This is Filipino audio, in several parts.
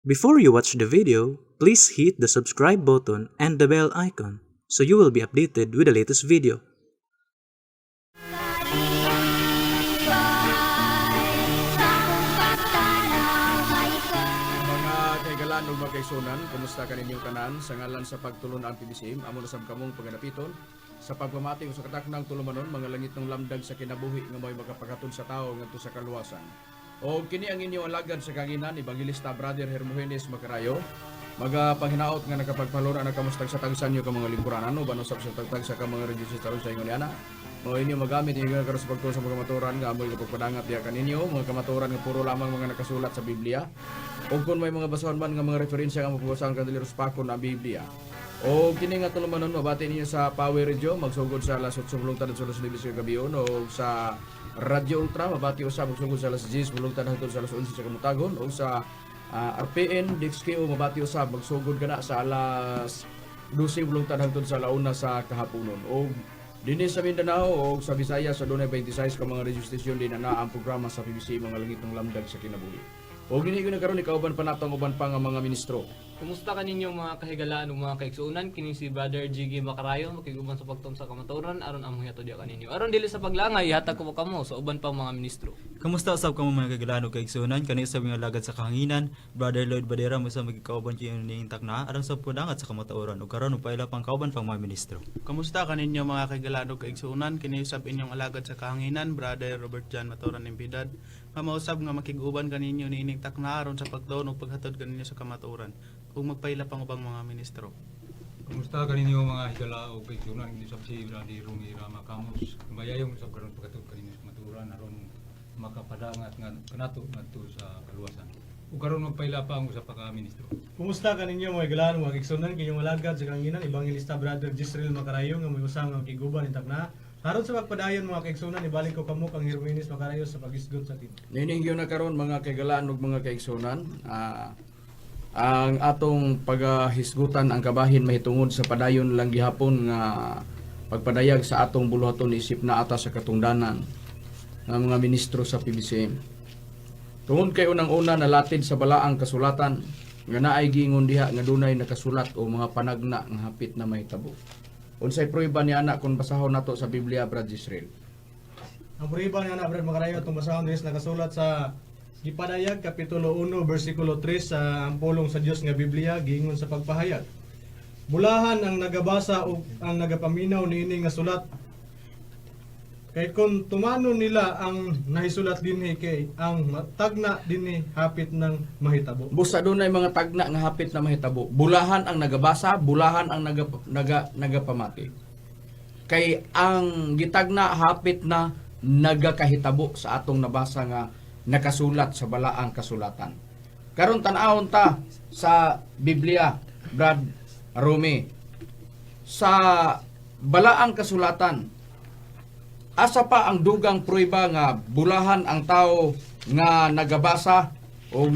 Before you watch the video, please hit the subscribe button and the bell icon so you will be updated with the latest video. Mga kaigalan ug mga kaigsunan, kumusta ka ninyong tanan? Sa ngalan sa pagtulon ang PBCM, amo na sab kamong pagadapiton sa pagpamati sa kataknang tulumanon mga langit ng lamdag sa kinabuhi nga may magapagaton sa tao ngadto sa kaluwasan. O kini ang inyong alagad sa kanginan, Evangelista Brother Hermogenes Macarayo, magapanginaot nga nakapagpalora na kamustag sa tagsan nyo ka mga lingkuran. Ano ba sa tagtag sa ka mga registrasyon sa inyo niana? O inyo magamit inyo nga karon sa pagtuon sa mga kamaturan nga amoy kapagpadangat diya kaninyo, mga kamaturan nga puro lamang mga nakasulat sa Biblia. O kung may mga basahon man nga mga referensya nga mapubasahan kadali ruspakon ang Biblia. O kini nga tulumanon mabati ninyo sa Power Radio magsugod sa alas 8 bulungtad sa alas 9 sa gabiyon o sa Radio Ultra mabati usab magsugod sa alas 10 bulungtad hangtod sa alas 11 sa kamutagon o sa RPN DXKO mabati usab magsugod kana sa alas 12 bulungtad hangtod sa alauna sa kahaponon. O dinhi sa Mindanao o sa Visayas sa dunay 26 ka mga radio station din na ang programa sa PBC mga langit ng lamdag sa kinabuhi. O gini ko na karon ikauban pa natong uban pa nga mga ministro. Kumusta kaninyo mga kahigalaan ug mga kaigsuunan? Kini si Brother Jiggy Macarayo makiguban sa pagtuon sa kamaturan aron among hiato diya kaninyo. Aron dili sa paglangay ihatag ko kamo sa uban pa mga ministro. Kamusta usab kamo mga kagilaan ug kaigsuonan kani usab nga lagad sa kahanginan Brother Lloyd Badera mo sa magikauban kiyo ning takna aron sa pudangat sa kamatuoran ug karon upaila pang kauban pang mga ministro. Kamusta kaninyo mga kaigalaan ug kaigsuunan? Kini usab inyong alagad sa kahanginan Brother Robert John Matoran Impidad. Mausab nga makiguban kaninyo niining takna aron sa pagtuon ug paghatod kaninyo sa kamatuoran ug magpaila pang ubang mga ministro. Kamusta kaninyo mga higala o kaigsunan hindi sab si Brother Rumi Rama Camus. Mayayong sa karon pagkatod kaninyo sa maturan aron makapadangat nga kanato ngadto sa kaluwasan. Ug karon magpaila pa ang usa pa ka ministro. Kumusta kaninyo mga higala mga kaigsunan kinyong alagad sa kanginan Evangelista Brother Jisrael Macarayo nga may usang nga kiguban ni takna. Aron sa pagpadayon mga kaigsunan ibalik ko kamo kang Hermogenes Macarayo sa pagisgot sa team. Niningyo na karon mga kaigalaan ug mga kaigsunan. Ang atong paghisgutan ang kabahin mahitungod sa padayon lang gihapon nga pagpadayag sa atong buluhaton isip na ata sa katungdanan ng mga ministro sa PBCM. Tungod kay unang-una nalatid sa balaang kasulatan nga naay giingon diha nga dunay nakasulat o mga panagna nga hapit na mahitabo. Unsay prueba ni anak kung basahon nato sa Biblia Brad Israel? Ang puriban nga na Brad Macarayo atong basahon dinhi nakasulat sa Gipadayag kapitulo 1 bersikulo 3 sa ampulong sa Dios nga Biblia giingon sa pagpahayag. Bulahan ang nagabasa ug ang nagapaminaw niini nga sulat. Kay kung tumano nila ang nahisulat dinhi kay ang tagna dinhi hapit ng mahitabo. Busa dunay mga tagna nga hapit na mahitabo. Bulahan ang nagabasa, bulahan ang nagapamati. Kay ang gitagna hapit na nagakahitabo sa atong nabasa nga nakasulat sa balaang kasulatan. Karon tan-awon ta sa Biblia, Brad Rumi. Sa balaang kasulatan, asa pa ang dugang prueba nga bulahan ang tao nga nagabasa o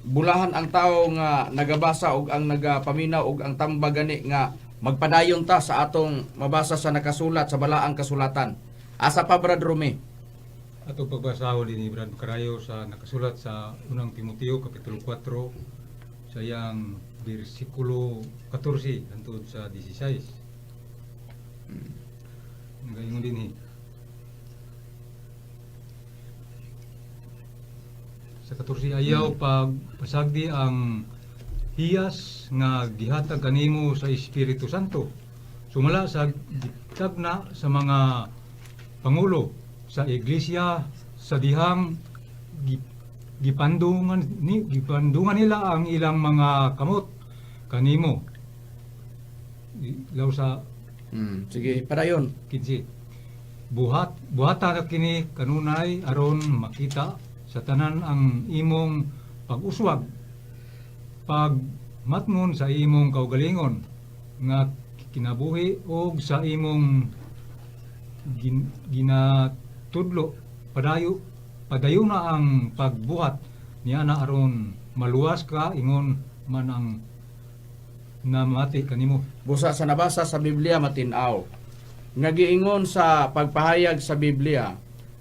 bulahan ang tao nga nagabasa o ang nagapaminaw o ang tambagani nga magpadayon ta sa atong mabasa sa nakasulat sa balaang kasulatan. Asa pa Brad Rumi? Ato pagbasahon din ni Brad Macarayo sa nakasulat sa unang Timoteo kapitulo 4 sa yang bersikulo 14 hangtod sa 16. Ngayon din sa 14 ayaw pagpasagdi ang hiyas nga gihatag kanimo sa Espiritu Santo. Sumala sa gitagna sa mga pangulo sa iglesia sa dihang gipandungan nila ang ilang mga kamot kanimo. Law sa Sige, padayon. kinsi buhata na kini kanunay aron makita sa tanan ang imong pag-uswag pagmatngon sa imong kaugalingon nga kinabuhi og sa imong ginatudlo padayo na ang pagbuhat niya na aron maluwas ka ingon man ang namati kanimo. Busa sa nabasa sa Biblia matinaw. Nga giingon sa pagpahayag sa Biblia,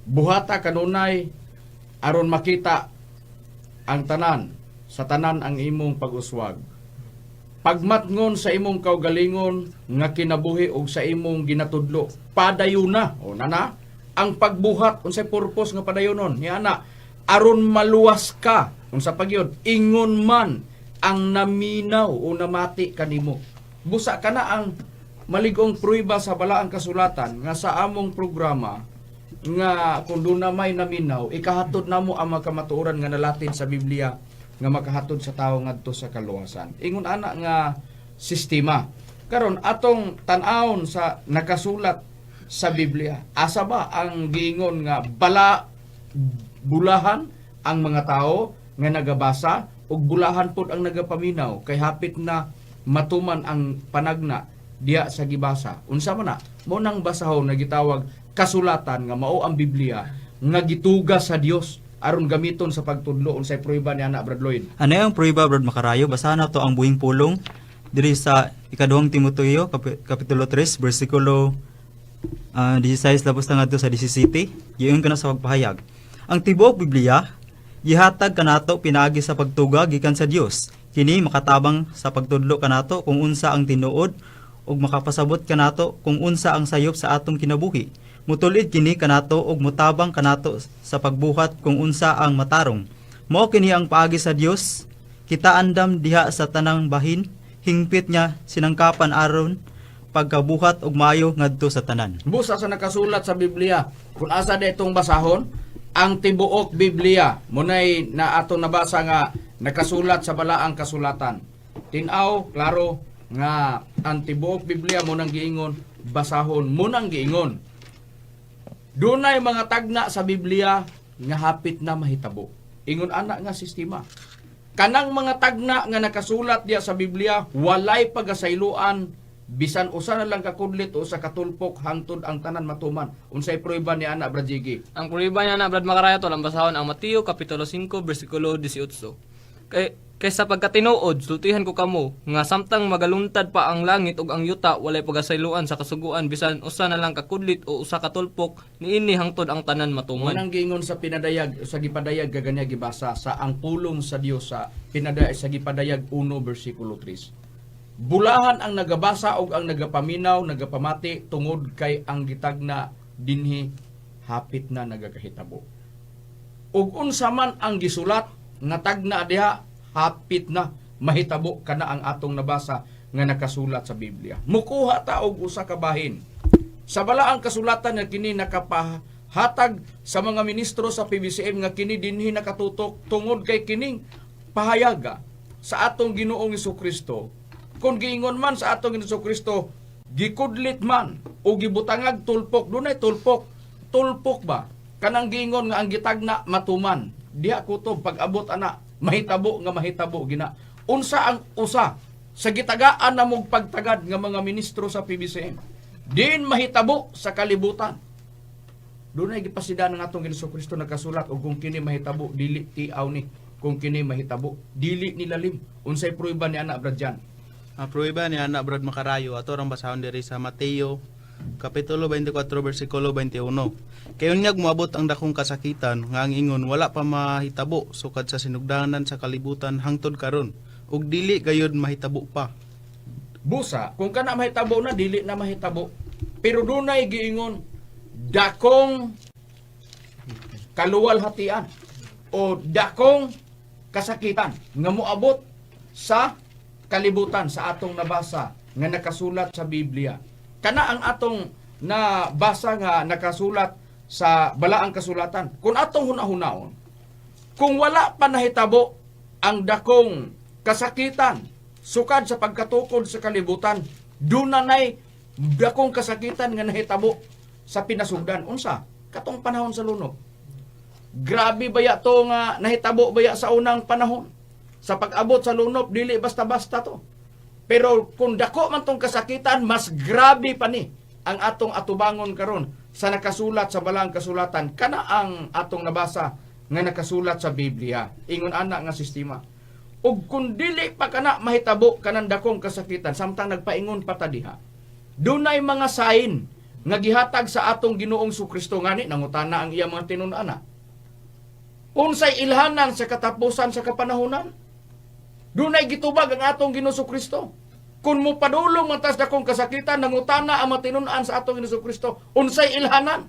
buhata kanunay aron makita ang tanan sa tanan ang imong pag-uswag. Pagmatngon sa imong kaugalingon nga kinabuhi og sa imong ginatudlo, padayon na o nana ang pagbuhat unsay purpose nga padayonon ni ana aron maluwas ka unsa pagyod ingon man ang naminaw o namati kanimo. Busa kana ang maligong pruiba sa balaang kasulatan nga sa among programa nga kung doon na may naminaw, ikahatod namo ang mga kamatuoran nga nalatin sa Biblia nga makahatod sa tao ngadto sa kaluwasan. Ingon ana nga sistema. Karon atong tan-awon sa nakasulat sa Biblia. Asa ba ang giingon nga bulahan ang mga tao nga nagabasa ug bulahan pod ang nagapaminaw kay hapit na matuman ang panagna diya sa gibasa. Unsa man na? Mo nang basahon nga gitawag kasulatan nga mao ang Biblia nga gitugas sa Dios aron gamiton sa pagtudlo unsay pruiba ni ana Brad Lloyd. Ano yung pruiba, Brad Makarayo? Basahan na to ang buhing pulong diri sa ikaduhang Timoteo kapitulo 3 bersikulo 16 labos na ngadto sa 17. Giyon kana sa pagpahayag. Ang tibuok Biblia gihatag kanato pinaagi sa pagtuga gikan sa Dios. Kini makatabang sa pagtudlo kanato kung unsa ang tinuod ug makapasabot kanato kung unsa ang sayop sa atong kinabuhi. Mutulid kini kanato ug mutabang kanato sa pagbuhat kung unsa ang matarong. Mao kini ang paagi sa Dios. Kita andam diha sa tanang bahin, hingpit niya sinangkapan aron pagkabuhat og maayo ngadto sa tanan. Busa sa nakasulat sa Biblia, kung asa da itong basahon, ang tibuok Biblia, munay na ato nabasa nga nakasulat sa balaang kasulatan. Tinaw, klaro, nga ang tibuok Biblia munang giingon, basahon munang giingon. Dunay mga tagna sa Biblia nga hapit na mahitabo. Ingon ana nga sistema. Kanang mga tagna nga nakasulat diya sa Biblia, walay pagasayloan bisan usa na lang kakudlit o sa katulpok hangtod ang tanan matuman. Unsay pruiba ni ana Brad Jiggy? Ang pruiba niya na Brad Makaraya to lang basahon ang Mateo kapitulo 5 bersikulo 18. Kaysa pagkatinuod, sultihan ko kamo, nga samtang magaluntad pa ang langit ug ang yuta, walay pagasayloan sa kasuguan, bisan usa na lang kakudlit o usa katulpok, niini hangtod ang tanan matuman. Munang giingon sa pinadayag, sa gipadayag gaganya gibasa sa ang pulong sa Dios sa pinadayag sa gipadayag 1 bersikulo 3. Bulahan ang nagabasa ug ang nagapaminaw, nagapamati tungod kay ang gitagna dinhi hapit na nagakahitabo. Ug unsa man ang gisulat nga tagna diha hapit na mahitabo kana ang atong nabasa nga nakasulat sa Biblia. Mukuha ta og usa ka bahin. Sa balaang kasulatan nga kini nakapahatag sa mga ministro sa PBCM nga kini dinhi nakatutok tungod kay kining pahayaga sa atong Ginoong Hesukristo. Kung giingon man sa atong Hesukristo, gikudlit man o gibutangag tulpok, dunay tulpok. Tulpok ba? Kanang giingon nga ang gitagna matuman. Diha kutob pag-abot ana mahitabo nga mahitabo gina. Unsa ang usa sa gitagaan na mong pagtagad nga mga ministro sa PBCM? Din mahitabo sa kalibutan. Doon ay gipasidan ng atong Hesukristo nagkasulat og kung kini mahitabo dili tiaw ni, kung kini mahitabo dili nilalim. Unsay pruiba ni ana Brad Jan? Ang pruiba ni ana Brad Makarayo ato rang basahon diri sa Mateo kapitulo 24 bersikulo 21. Kay unyag moabot ang dakong kasakitan nga ang ingon wala pa mahitabo sukad sa sinugdanan sa kalibutan hangtod karon ug dili gayud mahitabo pa. Busa, kung kana mahitabo na dili na mahitabo. Pero dunay giingon dakong kaluwalhatian o dakong kasakitan nga moabot sa kalibutan sa atong nabasa nga nakasulat sa Biblia. Kana ang atong nabasa nga nakasulat sa balaang kasulatan. Kung atong hunahunahon, kung wala pa nahitabo ang dakong kasakitan sukad sa pagkatukod sa kalibutan, dunay dakong kasakitan nga nahitabo sa pinasugdan. Unsa? Katong panahon sa lunok. Grabe baya to nga nahitabo baya sa unang panahon. Sa pag-abot sa lunop, dili basta-basta to. Pero kung dako man tong kasakitan, mas grabe pa ni ang atong atubangon karon sa nakasulat sa balaang kasulatan. Kana ang atong nabasa nga nakasulat sa Biblia. Ingon ana nga sistema. Ug kung dili pa kana mahitabo kanang dakong kasakitan, samtang nagpaingon pa ta diha. Dunay mga sign nga gihatag sa atong Ginoong Sukristo ngani nangutana ang iya mga tinun-ana. Unsay ilhanan sa katapusan sa kapanahunan? Dunay gitubag ang atong Ginoo Kristo. Kung mo padulong mantas dakong kasakitan, nangutana ang matinun-an sa atong Ginoo Kristo, unsay ilhanan?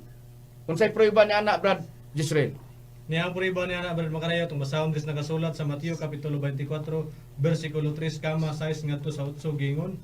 Unsay prueba ni anak Brad Jisrael? Niyang puriba niya na Brad Makarayo itong basahon dis nakasulat sa Mateo Kapitulo 24, versikulo 3, 6 ngadto sa 8 gingon.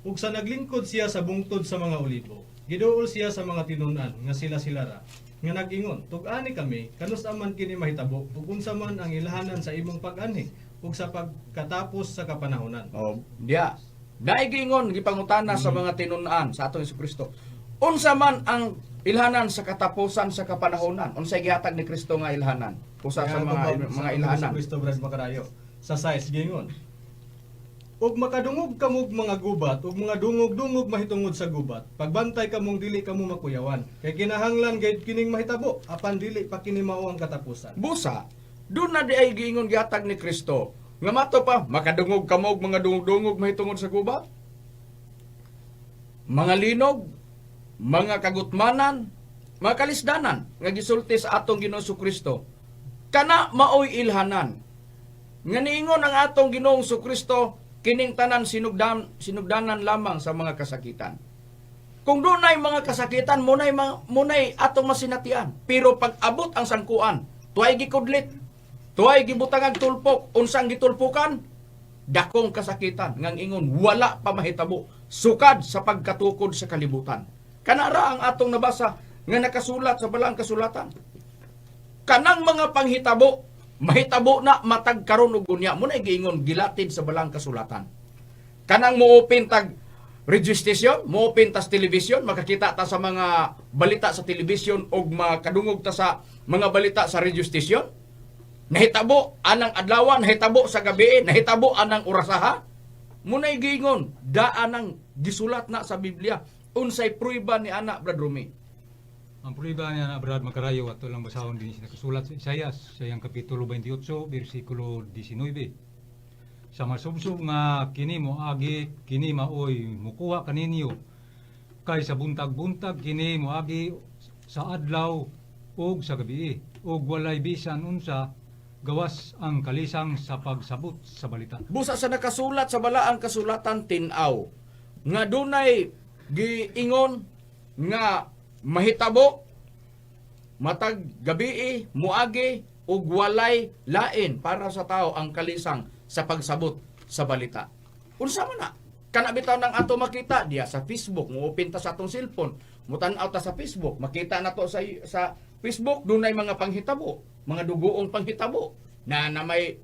Ug sa naglingkod siya sa bungtod sa mga olibo, giduol siya sa mga tinunan nga sila ra, nga nag-ingon, tug-ani kami, kanus aman kini mahitabo, ug unsa man ang ilhanan sa imong pag-ani, ug sa pagkatapos sa kapanahonan. Oh, diya. Daig gingon gipangutana sa mga tinunan sa atong Kristo. Unsa man ang ilhanan sa katapusan sa kapanahonan? Unsay gihatag ni Kristo nga ilhanan? Usa sa mga ilhanan. Kristo Brad Makarayo sa 6 gingon. Ug makadungog kamog mga gubat, ug mga dungog-dungog mahitungod sa gubat. Pagbantay kamong dili kamo makuyawan. Kay kinahanglan gayud kining mahitabo, apan dili pa kini mao ang katapusan. Busa, doon na di ay giingon gihatag ni Kristo. Nga mato pa, makadungog kamog mga dungog-dungog mahitungod sa gubat. Mga linog, mga kagutmanan, mga kalisdanan nga gisulti sa atong Ginoo Kristo. Kana maoy ilhanan. Nga niingon ang atong Ginoong Kristo, kining tanan sinugdanan lamang sa mga kasakitan. Kung dunay mga kasakitan, munay atong masinatian. Pero pag abot ang sangkuan, tuay gikudlit, tuay gibutang ang tulpok, unsang gitulpukan, dakong kasakitan, ngang ingon, wala pa mahitabo, sukad sa pagkatukod sa kalibutan. Kanara ang atong nabasa, nga nakasulat sa balang kasulatan. Kanang mga panghitabo, mahitabo na matag karon ug unya, muna giingon gilatid sa balang kasulatan. Kanang muupin tag radio station, muupin tas television, makakita ta sa mga balita sa television ug makadungog ta sa mga balita sa radio station. Nahitabo anang adlaw, nahitabo sa gabi, nahitabo anang orasaha. Muna giingon daan ang gisulat na sa Biblia. Unsay prueba ni anak Brad Rumi? Ang prueba niya na Brad Makarayo ato lang basahon din nakasulat sa Isaias sa iyang kapitulo 28 bersikulo 19. Sa masubsob nga kini moagi kini maoy mukuha kaninyo kay sa buntag-buntag kini moagi sa adlaw ug sa gabi ug walay bisan unsa gawas ang kalisang sa pagsabot sa balita. Busa sa nakasulat sa balaang kasulatan tin-aw nga dunay giingon nga mahitabo matag gabi muagi ug walay lain para sa tao ang kalisang sa pagsabot sa balita. Unsa man na? Kana bitaw nang ato makita diya sa Facebook, muupin ta sa atong cellphone, mutan-aw ta sa Facebook, makita nato sa Facebook dunay mga panghitabo, mga dugoong panghitabo na may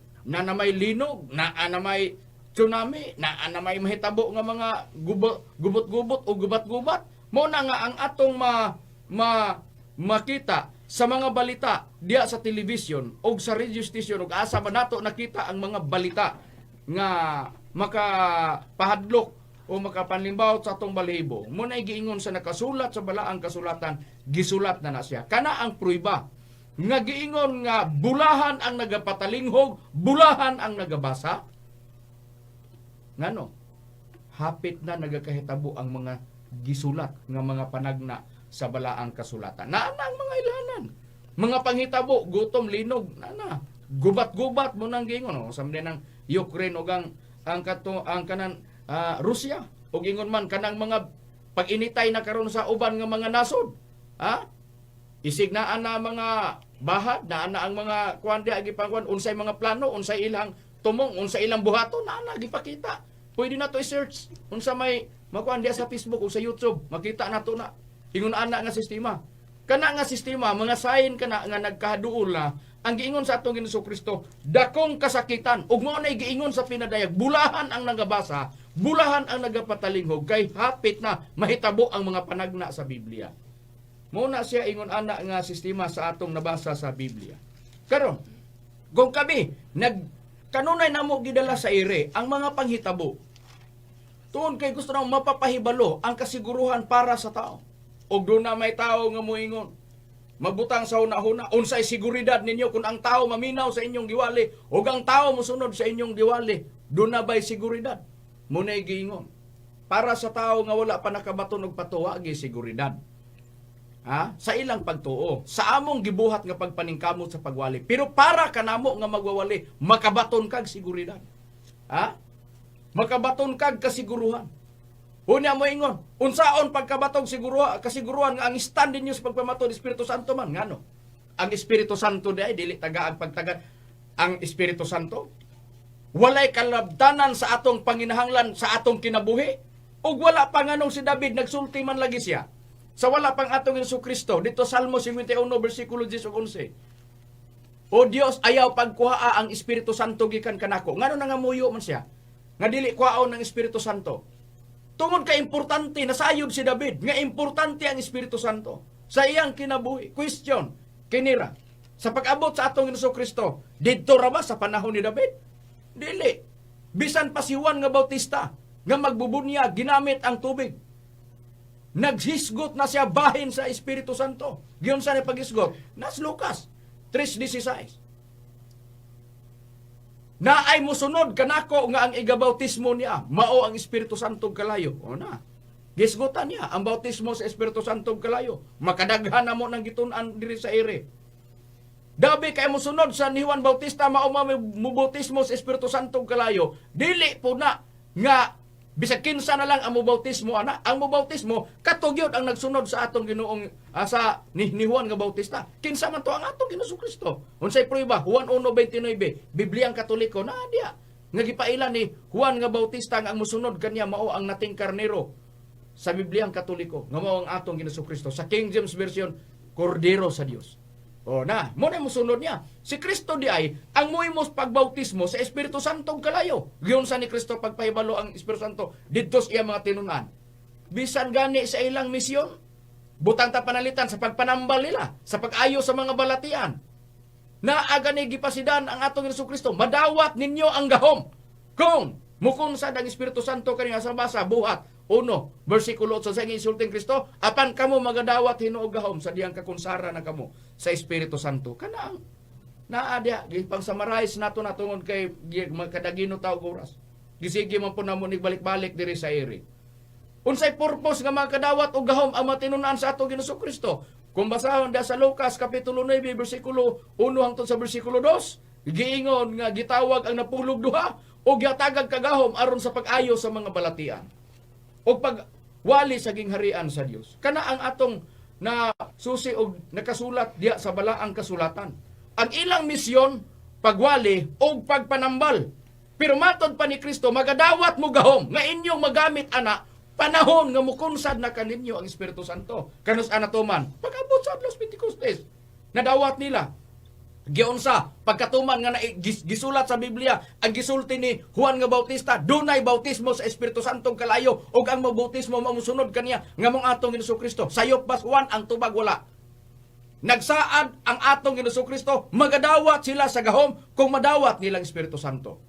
linog, na may tsunami, na may mahitabo nga mga gubot-gubot o gubat-gubat. Mo na nga ang atong makita sa mga balita diya sa television o sa radio station o asa ba nato nakita ang mga balita nga makapahadlok o makapanlimbaw sa atong balahibo. Mo na giingon sa nakasulat sa balaang kasulatan, gisulat na siya. Kana ang prueba nga giingon nga bulahan ang nagapatalinghog, bulahan ang nagabasa. Ngano? Hapit na nagakahitabo ang mga gisulat nga mga panagna sa balaang kasulatan. Naana ang mga ilanan. Mga panghitabo, gutom, linog, naana. Gubat-gubat mo nang gingon. O, samde ng Ukraine o ang kanan Rusya. O gingon man kanang mga pag-initay na karon sa uban nga mga nasod. Ha? Isignaan na mga bahad, naana ang mga kuwandi agipangkuan, unsay mga plano, unsay ilang tumong, unsay ilang buhato, naana gipakita. Pwede na to i-search. Unsa may makuan diya sa Facebook o sa YouTube, makita na to na. Ingon ana nga sistema. Kana nga sistema, mga sign kana nga nagkaduol na ang giingon sa atong Ginoo Kristo, dakong kasakitan ug mao nay giingon sa pinadayag, bulahan ang nagabasa, bulahan ang nagapatalinghog kay hapit na mahitabo ang mga panagna sa Biblia. Mao na siya ingon ana nga sistema sa atong nabasa sa Biblia. Karon, kung kami kanunay namo gidala sa ire ang mga panghitabo. Tuon kay gusto nang mapapahibalo ang kasiguruhan para sa tao. Og doon na may tao nga moingon, magbutang sa una-una, unsay seguridad ninyo kung ang tao maminaw sa inyong giwali, o ang tao musunod sa inyong giwali, doon na ba'y seguridad? Muna'y giingon. Para sa tao nga wala pa nakabaton og patuwa, gi seguridad. Ha? Sa ilang pagtuo, sa among gibuhat nga pagpaningkamot sa pagwali. Pero para kanamo nga magwawali, makabaton kag seguridad. Ha? Makabaton kag kasiguruhan. Unya mo ingon, unsaon pagkabatog kasiguruhan nga ang stand ninyo sa pagpamato ni Espiritu Santo man ngano? Ang Espiritu Santo di ay dili taga ang pagtagad ang Espiritu Santo. Walay kalabdanan sa atong panginahanglan sa atong kinabuhi. Ug wala pa nganong si David nagsulti man lagi siya. Sa wala pang atong Jesucristo dito Salmo 51 bersikulo 10 ug 11. O Dios, ayaw pagkuhaa ang Espiritu Santo gikan kanako. Ngano nangamuyo man siya? Nga dili kuhaon ng Espiritu Santo. Tungod ka importante, nasayod si David, nga importante ang Espiritu Santo sa iyang kinabuhi. Question, kinira, sa pag-abot sa atong Jesucristo, dito ra ba sa panahon ni David? Dili. Bisan pa si Juan nga Bautista, nga magbubunya, ginamit ang tubig. Naghisgot na siya bahin sa Espiritu Santo. Giyon sa ni paghisgot? Nas Lucas 3:16. Na ay musunod kanako nga ang igabautismo niya mao ang Espiritu Santo kalayo. O na. Gisgutan niya ang bautismo sa Espiritu Santo kalayo. Makadaghan na mo nang gitun-an diri sa ere. Dabi kay musunod sa ni Juan Bautista mao mubautismo sa Espiritu Santo kalayo. Dili po na nga bisag kinsa na lang ang mubautismo ana. Ang mubautismo katugyod ang nagsunod sa atong Ginoong sa ni Juan nga Bautista. Kinsa man to ang atong Ginoong Kristo. Unsay prueba? Juan 1:29, Bibliang Katoliko na diya. Nga gipaila ni Juan nga Bautista nga ang musunod kaniya mao ang nating karnero sa Bibliang Katoliko nga mao ang atong Ginoong Kristo. Sa King James Version, Kordero sa Dios. O na, mo na musunod niya. Si Kristo di ay ang muhimos pagbautismo sa Espiritu Santo kalayo. Giyon sa ni Kristo pagpahibalo ang Espiritu Santo didto sa iya mga tinunan. Bisan gani sa ilang misyon, butang ta panalitan sa pagpanambal nila, sa pag-ayo sa mga balatian. Naa gani gipasidan ang atong Jesucristo, madawat ninyo ang gahom. Kung mukunsad ang Espiritu Santo kaniya sa basa buhat 1 bersikulo 8 sa insulting Kristo, apan kamo magadawat hinuog gahom sa diyang kakunsara na kamo sa Espiritu Santo. Kanaang naadya gipang summarize nato natungod kay kadagino taog oras. Gisige man po namo balik-balik diri sa ere. Unsay purpose nga makadawat og gahom ang matinunan sa atong Ginoong Kristo? Kung basahon da sa Lucas kapitulo 9 bersikulo 1 hangtod sa bersikulo 2, giingon nga gitawag ang napulog duha o gihatagag kagahom aron sa pag-ayo sa mga balatian o pagwali sa gingharian sa Dios. Kana ang atong na susi og nakasulat diya sa balaang kasulatan. Ang ilang misyon pagwali o pagpanambal. Pero matod pa ni Kristo magadawat mo gahom nga inyong magamit ana panahon nga mukunsad na kaninyo ang Espiritu Santo. Kanus anatoman pag-abot sa Adlaw Pentecostes nadawat nila. Giunsa pagkatuman nga gisulat sa Biblia ang gisulti ni Juan nga Bautista dunay bautismo sa Espiritu Santo kalayo ug ang mabautismo mamusunod kaniya nga mong atong Jesucristo. Sayop pas Juan ang tubag wala. Nagsaad ang atong Jesucristo magadawat sila sa gahom kung madawat nilang Espiritu Santo.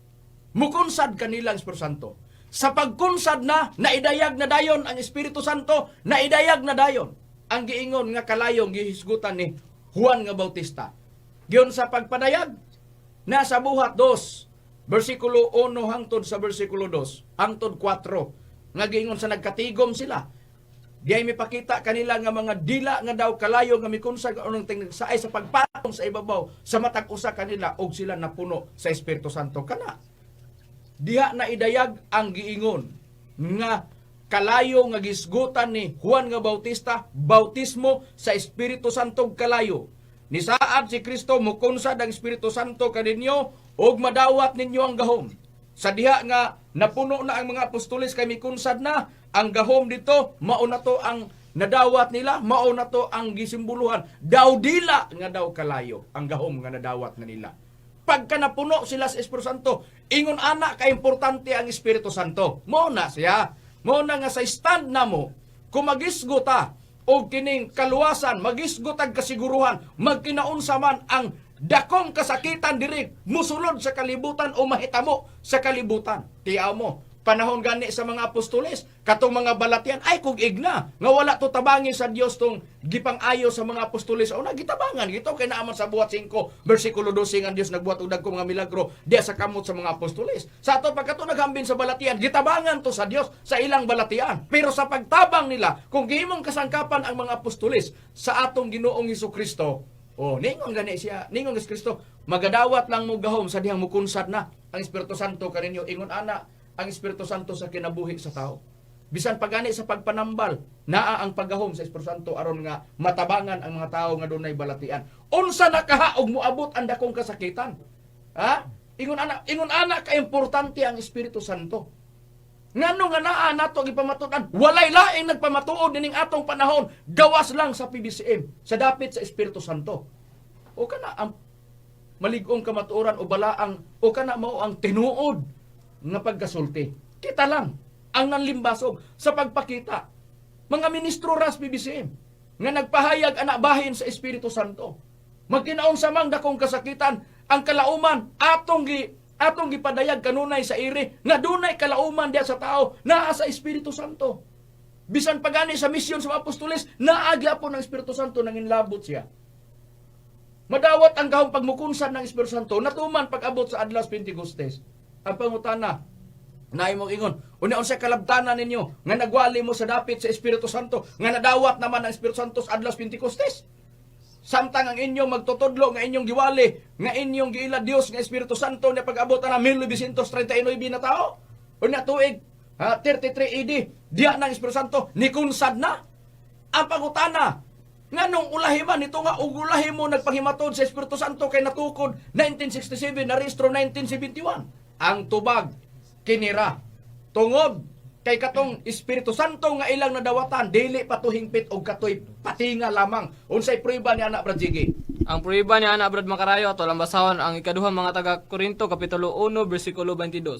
Mukunsad kanilang Espiritu Santo. Sa pagkunsad na naidayag na dayon ang Espiritu Santo, naidayag na dayon ang giingon nga kalayong gihisgutan ni Juan nga Bautista. Giyon sa pagpadayag, nasa buhat 2, bersikulo 1 hangtod sa bersikulo 2, hangtod 4, nga giingon sa nagkatigom sila. Diay mipakita kanila nga mga dila nga daw kalayo nga mikunsag anong saay sa pagpatong sa ibabaw sa matag usa kanila og sila napuno sa Espiritu Santo kana. Diha na idayag ang giingon nga kalayo nga gisgutan ni Juan nga Bautista, bautismo sa Espiritu Santo kalayo. Ni saad si Kristo mukunsad ang Espiritu Santo kaninyo ug madawat ninyo ang gahom. Sa diha nga napuno na ang mga apostoles kay mikunsad na ang gahom dito, mao na to ang nadawat nila, mao na to ang gisimbuluhan. Daw dila nga daw kalayo ang gahom nga nadawat na nila. Pagka napuno sila sa Espiritu Santo, ingon ana ka importante ang Espiritu Santo. Mao na siya. Mao na nga sa stand namo, kung magisguta o kining kaluwasan, magisgot ang kasiguruhan, magkinaunsa man ang dakong kasakitan diri musulod sa kalibutan o mahitamo sa kalibutan. Tiyaw mo, panahon gani sa mga apostoles, katong mga balatian, ay kung igna, nga wala to tabangin sa Dios tong gipang-ayo sa mga apostoles. O na, gitabangan, gito kay naaman sa buhat 5, versikulo 12, ang Dios nagbuhat og dagkong mga milagro, diya sa kamot sa mga apostoles. Sa ato, pagkato naghambin sa balatian, gitabangan to sa Dios sa ilang balatian. Pero sa pagtabang nila, kung gihimong kasangkapan ang mga apostoles sa atong Ginoong Hesukristo, O, ningon gani siya, ningon si Kristo, magadawat lang mo gahom sa dihang mukunsad na ang Espiritu Santo kaninyo. Ingon ana, ang Espiritu Santo sa kinabuhi sa tao. Bisan pagani sa pagpanambal, naa ang paggahom sa Espiritu Santo aron nga matabangan ang mga tao nga dunay balatian. Unsa nakahaog moabot ang dakong kasakitan? Ha? Ingon ana ka importante ang Espiritu Santo. Ngano nga naa nato gipamatudan? Walay laing nagpamatuod nining atong panahon, gawas lang sa PBCM, sa dapit sa Espiritu Santo. O kana ang malig-ong kamatuoran o balaang o kana mao ang tinuod nga pagkasulti. Kita lang ang nanlimbasog sa pagpakita. Mga ministro ras PBCM nga nagpahayag ana bahin sa Espiritu Santo. Magkinaon sa mang dakong kasakitan, ang kalauman atong gipadayag kanunay sa iri nga dunay kalauman diha sa tao naa sa Espiritu Santo. Bisan pagani sa misyon sa mga apostoles, naa gyapon ng Espiritu Santo nanginlabot siya. Madawat ang gahong pagmukunsan ng Espiritu Santo natuman pag-abot sa adlaw Pentecostes. Ang pangutana, naay mong ingon, unsay kalabtanan ninyo nga nagwali mo sa dapit sa Espiritu Santo nga nadawat naman ang Espiritu Santo sa adlaw Pentecostes. Samtang ang inyong magtutudlo nga inyong giwali, nga inyong giila Dios nga Espiritu Santo na pag-abot na 1939 na tao. O na tuig 33 AD, diya ng Espiritu Santo nikunsad na. Ang pangutana, nga nung ulahiman ito nga ugulahi mo nagpanghimatod sa Espiritu Santo kay natukod 1967 na rehistro 1971. Ang tubag kinira tungod kay katong Espiritu Santo nga ilang nadawatan dili patuhingpit og katoy patinga lamang. Unsay prueba ni anak Brad Jiggy? Ang prueba ni anak Brad Macarayo ato lang basahon ang ikaduhang mga taga Korinto kapitulo 1 bersikulo 22.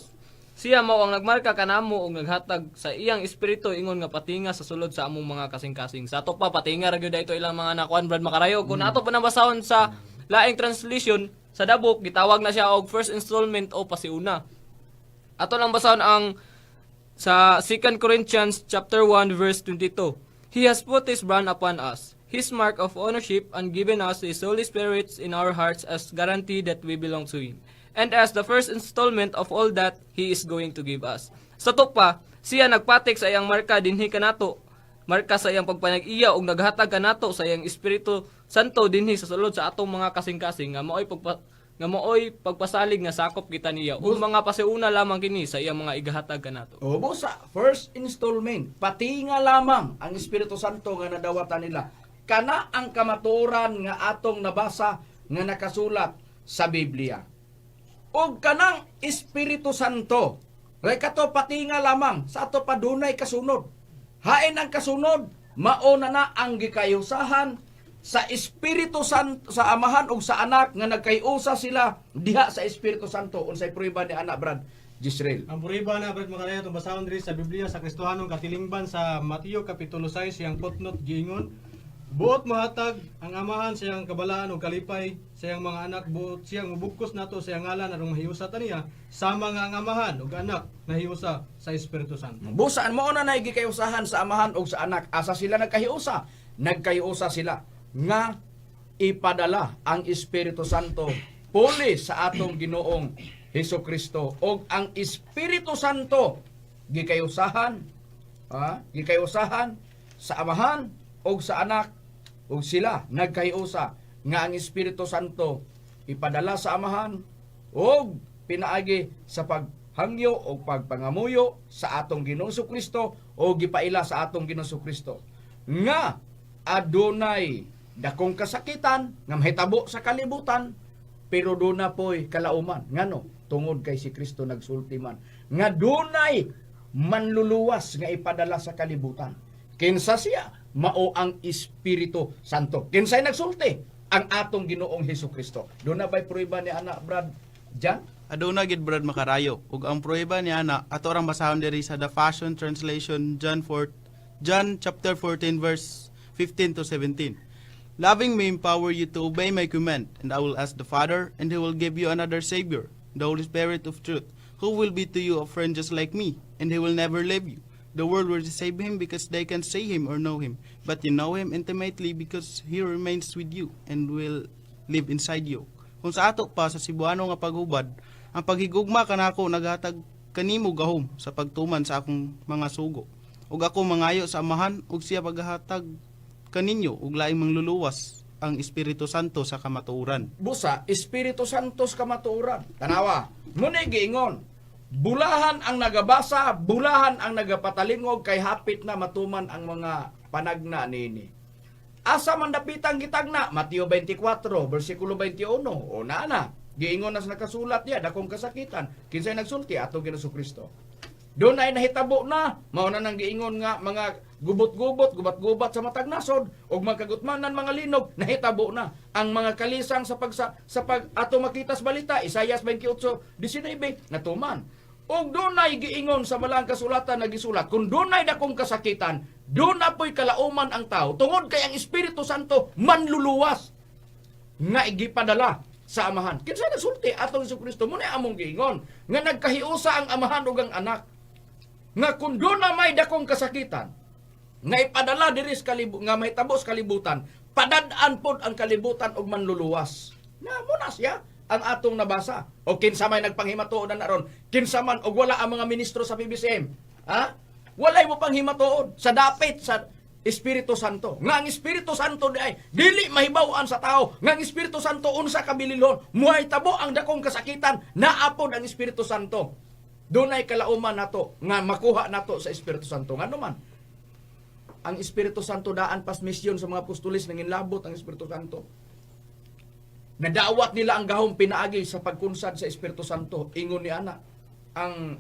Siya mao ang nagmarka kanamo og naghatag sa iyang espiritu ingon nga patinga sa sulod sa among mga kasing-kasing. Sa ato pa patinga ra gyud ito ilang mga nakuan Brad Macarayo. Kung ato pa nabasahon sa laing translation sa dabok gitawag na siya og first installment o pasiuna. Ato lang basahon ang sa 2 Corinthians chapter 1 verse 22. He has put his brand upon us, his mark of ownership, and given us his Holy Spirit in our hearts as guarantee that we belong to him, and as the first installment of all that he is going to give us. Sa tukpa, siya nagpatik sa iyang marka dinhi kanato, marka sa iyang pagpanag-iya og naghatag kanato sa iyang Espiritu Santo dinhi sa sulod sa atong mga kasing-kasing nga maoy pagpasalig nga sakop kita niya ug mga pasiuna lamang kini sa iyang mga igahatag kanato. O busa, first installment, patinga lamang ang Espiritu Santo nga nadawatan nila. Kana ang kamatuoran nga atong nabasa nga nakasulat sa Biblia. Og kanang Espiritu Santo, kay kato patinga lamang sa ato padunay kasunod. Hain ang kasunod, mauna na ang gikayusahan sa Espiritu Santo, sa Amahan ug sa Anak nga nagkayusa sila diha sa Espiritu Santo. Unsay prueba ni anak Brad Jisrael? Ang puriba na Brad Macarayo itong basahon diri sa Biblia sa Kristohanong katilingban sa Mateo kapitulo 6 siyang putnot giingon, buot mahatag ang amahan siyang kabalaan ug kalipay sa iyang mga anak, buot siyang mubugkos nato sa iyang ngalan aron mahiusa ta niya sama nga ang amahan ug anak nahiusa sa Espiritu Santo. Busaan mo na nay gikayusahan sa Amahan ug sa Anak. Asa sila nagkahiusa? Nagkayusa sila nga ipadala ang Espiritu Santo puli sa atong Ginoong Hesukristo. Og ang Espiritu Santo gikayusahan sa Amahan og sa Anak, og sila nagkayusa nga ang Espiritu Santo ipadala sa Amahan og pinaagi sa paghangyo o pagpangamuyo sa atong Ginoong Hesukristo o gipaila sa atong Ginoong Hesukristo nga adunay dakong kasakitan nga mahitabo sa kalibutan pero duna po'y kalauman ngano tungod kay si Kristo nagsulti man nga dunay manluluwas nga ipadala sa kalibutan. Kinsa siya? Mao ang Espiritu Santo. Kinsay nagsulti? Ang atong Ginoong Hesukristo. Duna ba'y prueba ni anak Brad Jan? Aduna gid Brad Macarayo ug ang prueba niya na ato rang basahon diri sa The Passion Translation John chapter 14 verse 15 to 17. Loving may empower you to obey my command, and I will ask the Father, and he will give you another Savior, the Holy Spirit of truth, who will be to you a friend just like me, and he will never leave you. The world will receive him because they can see him or know him, but you know him intimately because he remains with you and will live inside you. Kung sa ato pa sa Cebuano nga paghubad, ang paghigugma kanako naghatag kanimo gahom sa pagtuman sa akong mga sugo. Ug ako mangayo sa Amahan ug siya paghatag kaninyo ug laing mangluluwas ang Espiritu Santo sa kamatuoran. Busa, Espiritu Santo sa kamatuoran. Tanawa, muna giingon, bulahan ang nagabasa, bulahan ang nagapatalingog, kay hapit na matuman ang mga panagna nini. Asa man dapitang gitagna, Mateo 24, versikulo 21, o nana, giingon na sa nakasulat niya, dakong kasakitan, kinsay nagsulti, atong Ginasukristo. Doon ay nahitabo na, mauna nang giingon nga, mga gubot-gubot, gubat-gubat sa matag nasod, o magkagutmanan mga linog, nahitabo na. Ang mga kalisang sa pag ato makitas balita, Isaias 28:19, natuman. O doon ay giingon sa malang kasulatan na gisulat, kung doon ay dakong kasakitan, doon na po'y kalauman ang tao, tungod kay ang Espiritu Santo manluluwas, nga igipadala sa amahan. Kinsa nagsulti atong Jesucristo, muna among giingon, nga nagkahiusa ang amahan ug ang anak, nga kung doon na may dakong kasakitan, nga ipadala diri sa nga may tabos kalibutan, padadaan pod ang kalibutan og manluluwas. Na muna siya ang atong nabasa. O kinsa may nagpanghimatuod na ron, kinsa man og wala ang mga ministro sa PBCM, ha? Walay mo panghimatuod sa dapit sa Espiritu Santo. Nga ang Espiritu Santo di ay dili mahibaw-an sa tao. Nga ang Espiritu Santo unsa kabililhon, muay tabo ang dakong kasakitan, naapod ang Espiritu Santo. Doon ay kalauman nato nga makuha nato sa Espiritu Santo. Nga naman, ang Espiritu Santo daan pas misyon sa mga apostolis nang inlabot ang Espiritu Santo. Nadawat nila ang gahom pinaagi sa pagkunsad sa Espiritu Santo. Ingon ni ana ang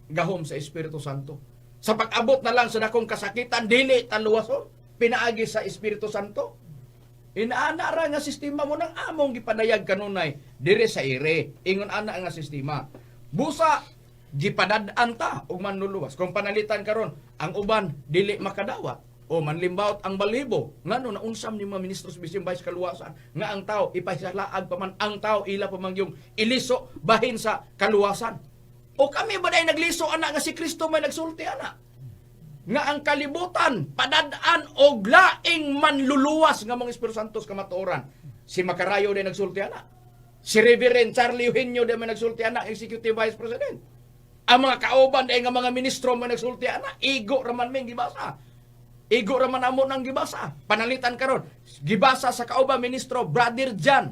gahom sa Espiritu Santo. Sa pag-abot na lang sa dakong kasakitan, dili taluwason, pinaagi sa Espiritu Santo. Inaana ra nga sistema mo nang among gipadayag kanunay dire sa ire. Ingon ana nga sistema. Busa gipadad-an ta og manluluwas. Kung panalitan karon, ang uban dili makadawat o manlimbawt ang balibo. Ngano na unsam ni mga ministro sa bisimbay sa kaluwasan nga ang tao ipahisalaag pa man, ang tao ila pa man yung iliso bahin sa kaluwasan. O kami ba dahil nagliso ana nga si Kristo may nagsulti ana? Nga ang kalibutan, padadaan o laing manluluwas nga mga Espiritu Santo sa kamatuoran. Si Macarayo din nagsulti ana. Si Reverend Charlie Eugenio din may nagsulti ana, Executive Vice President. Ang mga kauban dahil nga mga ministro may nagsulti ana, igo raman may gibasa. Igo raman amo nang gibasa. Panalitan karon, gibasa sa kauban ministro, Brother John.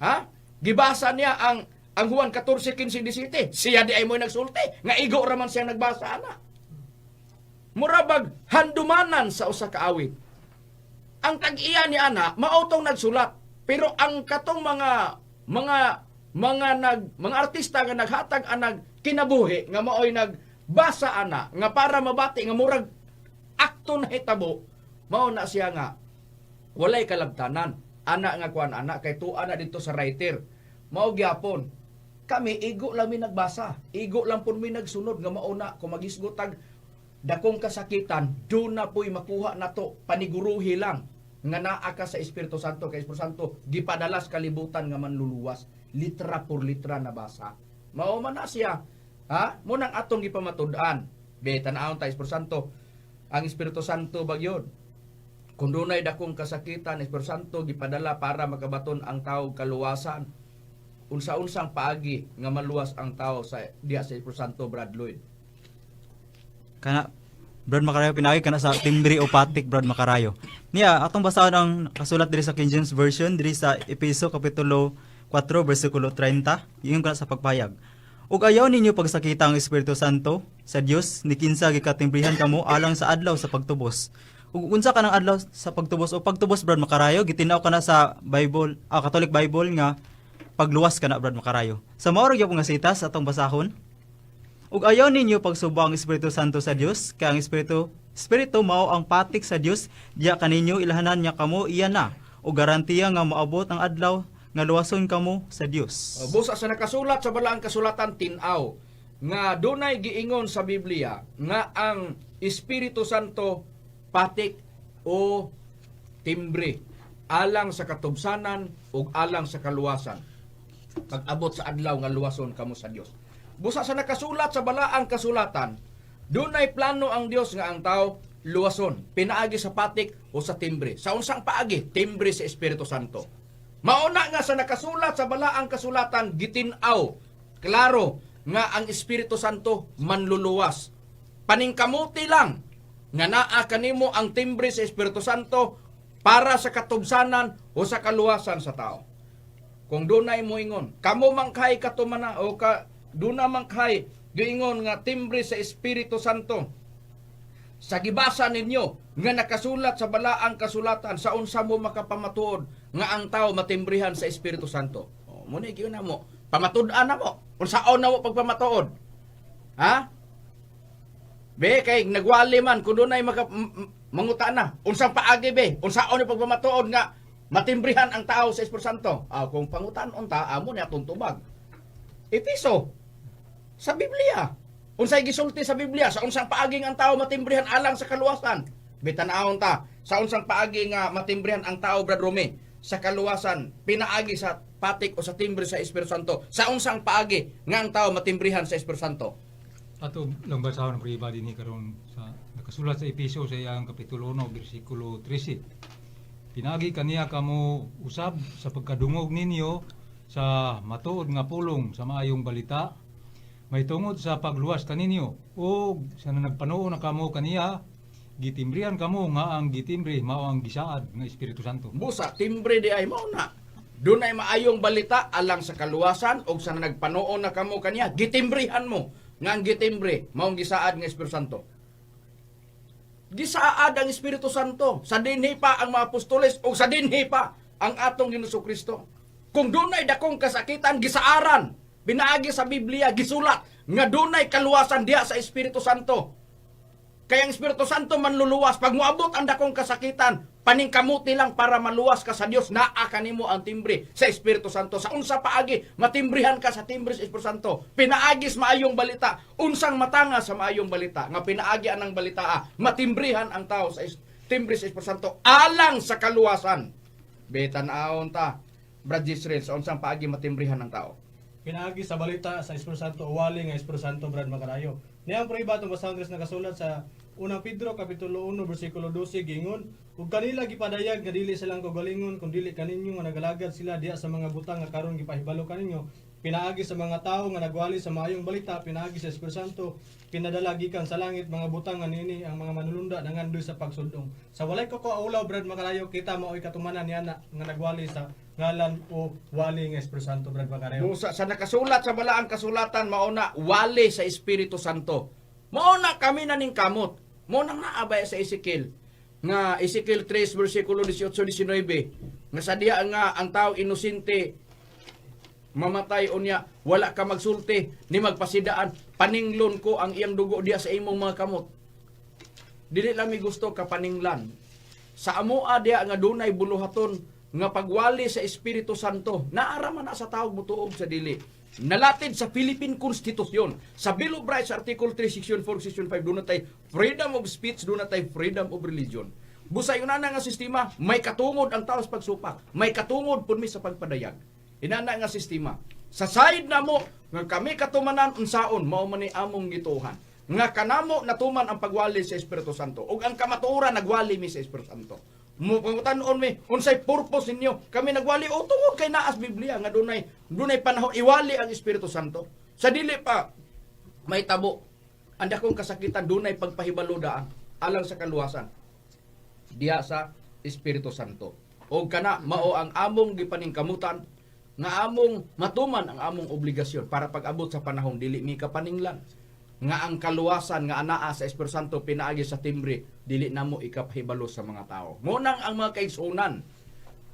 Ha? Gibasa niya ang Juan 14:15-17, siya di ay mo'y nagsulti, nga igo raman siya nagbasa ana. Murabag handumanan sa usa ka awit. Ang tag-iya ni ana mautong nagsulat, pero ang katong mga artista nga naghatag anag kinabuhi nga maoy nagbasa ana nga para mabati nga murag akto na hitabo, mao na siya nga walay kalabtanan. Ana nga kuan ana kay tuwa na dito sa writer. Mao gyapon. Kami, igo lang mi nagbasa. Igo lang po mi nagsunod nga mauna. Kung magisgutag dakong kasakitan, doon na po'y makuha na to. Paniguruhi lang. Nga naa ka sa Espiritu Santo. Kay Espiritu Santo, gipadalas kalibutan nga manluluwas. Litra por litra na basa. Mauman na siya. Ha? Munang atong gipamatud-an. Tanaon tayo Espiritu Santo. Ang Espiritu Santo bagyon. Kung doon ay dakong kasakitan, Espiritu Santo, gipadala para makabaton ang tao kaluwasan. Unsa-unsang paagi nga maluwas ang tao sa diha sa Espiritu Santo, Brad Lloyd. Kana Brad Macarayo pinagi kana sa timbre o patik Brad Macarayo. Niya atong basaon ang kasulat diri sa King James Version diri sa Efeso kapitulo 4 bersikulo 30, ingon kana sa pagpayag. Ug ayaw ninyo pagsakita ang Espiritu Santo sa Dios ni kinsa gikatimbrihan kamo alang sa adlaw sa pagtubos. Ug unsa kanang adlaw sa pagtubos o pagtubos Brad Macarayo gitinaw kana sa Bible, Catholic Bible nga pagluwas ka na Brad Macarayo. Sa maorag yung nga sitas atong basahon. Ug ayaw ninyo pagsubo ang Espiritu Santo sa Dios, kay ang Espiritu mao ang patik sa Dios, diya kaninyo ilahanan niya kamo iya na, ug garantiya nga moabot ang adlaw nga luwason kamo sa Dios. Busa sa nakasulat sa balaang kasulatan tin-aw nga dunay giingon sa Biblia nga ang Espiritu Santo patik o timbre alang sa katubsanan ug alang sa kaluwasan. Pag-abot sa adlaw nga luwason kamo sa Dios. Busa sa nakasulat sa balaang kasulatan, dunay plano ang Dios nga ang tao luwason, pinaagi sa patik o sa timbre. Sa unsang paagi? Timbre sa Espiritu Santo. Mauna nga sa nakasulat sa balaang kasulatan, gitin-aw, klaro nga ang Espiritu Santo manluluwas. Paningkamuti lang nga naa kanimo ang timbre sa Espiritu Santo para sa katubsanan o sa kaluwasan sa tao. Kung dunay moingon, kamo mangkhay katumana o duna mangkhay giingon nga timbre sa Espiritu Santo. Sa gibasa ninyo nga nakasulat sa balaang kasulatan sa unsa mo makapamatuod nga ang tao matimbrihan sa Espiritu Santo. O mo ni gyud na mo, pamatud-an na mo. Unsaon na mo pagpamatuod? Ha? Be kay nagwali man kun dunay manguta na. Unsang paagi be? Unsaon ni pagpamatuod nga matimbrihan ang tao sa Espiritu Santo? Kung pangutan-on ta amo ni atong tubag. Episo sa Biblia. Unsay gisulti sa Biblia sa unsang paagi ang tao matimbrihan alang sa kaluwasan. Bitan-ahon ta sa unsang paagi nga matimbrihan ang tao, Brad Rome, sa kaluwasan pinaagi sa patik o sa timbre sa Espiritu Santo. Sa unsang paagi nga ang tao matimbrihan sa Espiritu Santo. Ato lang basahon ang priba dinhi karon sa nakasulat sa Episo sa iyang kapitulo 1 bersikulo 13. Pinagi kaniya kamo usab sa pagkadungog ninyo sa matuod nga pulong sa maayong balita, may tungod sa pagluwas kaninyo o sa nagpanuo na kamo kaniya, gitimbrihan kamo nga ang gitimbre mao ang gisaad nga Espiritu Santo. Busa timbre di ay mao na. Dunay maayong balita alang sa kaluwasan o sa nagpanuo na kamo kaniya, gitimbrihan mo nga ang gitimbre mao ang gisaad nga Espiritu Santo. Gisaad ang Espiritu Santo sa dinhi pa ang mga apostoles o sa dinhi pa ang atong Ginoong Kristo. Kung dunay dakong kasakitan gisaaran, binaagi sa Biblia gisulat nga dunay kaluwasan diha sa Espiritu Santo. Kaya ang Espiritu Santo manluluwas pag moabot ang dakong kasakitan, paningkamuti lang para maluwas ka sa Dios, naa kanimo ang timbre sa Espiritu Santo. Sa unsa paagi matimbrihan ka sa timbre sa Espiritu Santo. Pinaagis maayong balita, unsang matanga sa maayong balita nga pinaagi anang balita, matimbrihan ang tao sa timbre sa Espiritu Santo alang sa kaluwasan. Betan-aon ta, Brad Israel, sa unsang paagi matimbrihan ang tao. Pinaagi sa balita sa Espiritu Santo, uwali nga Espiritu Santo, Brad Macarayo. Niyang priba itong basahon tres nakasulat sa 1 Pedro kapitulo 1 bersikulo 12 gingon, ug kanila gipadayag nga dili silang kagalingon kun dili kaninyo nga nagalagad sila diha sa mga butang nga karon gipahibalo kaninyo. Pinaagi sa mga tawo nga nagwali sa maayong balita, pinaagi sa Espiritu Santo, pinadala gikan sa langit mga butang nga nini ang mga manulunda nangandoy sa pagsudong. Sa walay ko ulaw, Brad Macarayo, kita mao'y katumanan niya na nga nagwali sa ngalan o wali nga Espiritu Santo, Brad Macarayo. Sa nakasulat sa balaang kasulatan mauna wali sa Espiritu Santo. Mauna kami na ning kamot. Mauna naabay sa Ezekiel nga Ezekiel 3 bersikulo 18-19 nga sa diha nga ang tao inosente mamatay unya wala ka magsulti ni magpasidaan, paninglon ko ang iyang dugo diha sa imong mga kamot. Dili lang mi gusto ka paninglan. Sa amoa diha nga dunay buluhaton nga pagwali sa Espiritu Santo, naara man na sa tawag mutuog sa dili. Nalatid sa Philippine Constitution, sa Bill of Rights, Article 3, Section 4, Section 5, doon na tayo freedom of speech, doon na tayo freedom of religion. Busay yun na nga sistema, may katungod ang tao sa pagsupak, may katungod po mi sa pagpadayag. Inana nga sistema. Sa side na mo, nga kami katumanan unsaon, mao man ni among gituhan. Nga kanamo natuman ang pagwali sa Espiritu Santo, ug ang kamatuoran nagwali mi sa Espiritu Santo. Mupangutanon mi unsay purpose ninyo kami nagwali o tungod kay naas Biblia nga dunay panahon iwali ang Espiritu Santo sa dili pa may tabo ang dakong kasakitan dunay pagpahibalo daan alang sa kaluwasan diha sa Espiritu Santo o kana mao ang among gipaningkamutan nga among matuman ang among obligasyon para pag-abot sa panahon dili mi kapaninglan nga ang kaluwasan nga anaa sa Espiritu Santo pinaagi sa timbre dili namo ikapahibalo sa mga tao. Munang ang mga kaigsunan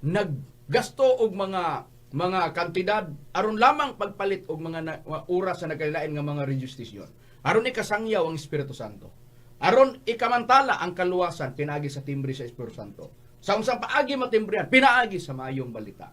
naggasto og mga kantidad aron lamang pagpalit og mga oras sa nagkailain nga mga registisyon. Aron ikasangyaw ang Espiritu Santo. Aron ikamantala ang kaluwasan pinaagi sa timbre sa Espiritu Santo. Sa unsang paagi matimbrehan pinaagi sa maayong balita.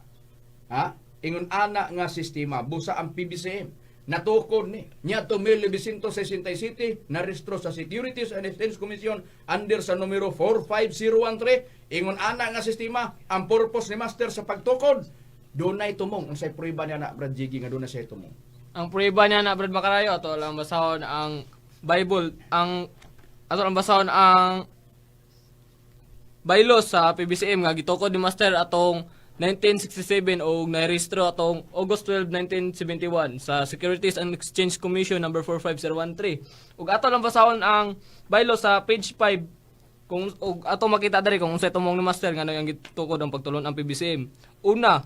Ha? Ingon ana nga sistema busa ang PBCM natukod ni niya to 1967 na restro sa Securities and Exchange Commission under sa numero 45013 ingon ana nga sistema ang purpose ni master sa pagtukod dunay tumong unsay prueba niya na Brad Jiggy nga dunay say tumong Ang prueba niya na Brad Macarayo ato lang basahon ang Bible, ato lang basahon ang bylaws sa PBCM nga gitukod ni master atong 1967 o nairehistro atong August 12, 1971 sa Securities and Exchange Commission number 45013. Ug ato lang basahon ang bylaw sa page 5 kung og ato makita diri kung unsay tumong ni master nga ang gitukod ang pagtulon ang PBCM. Una,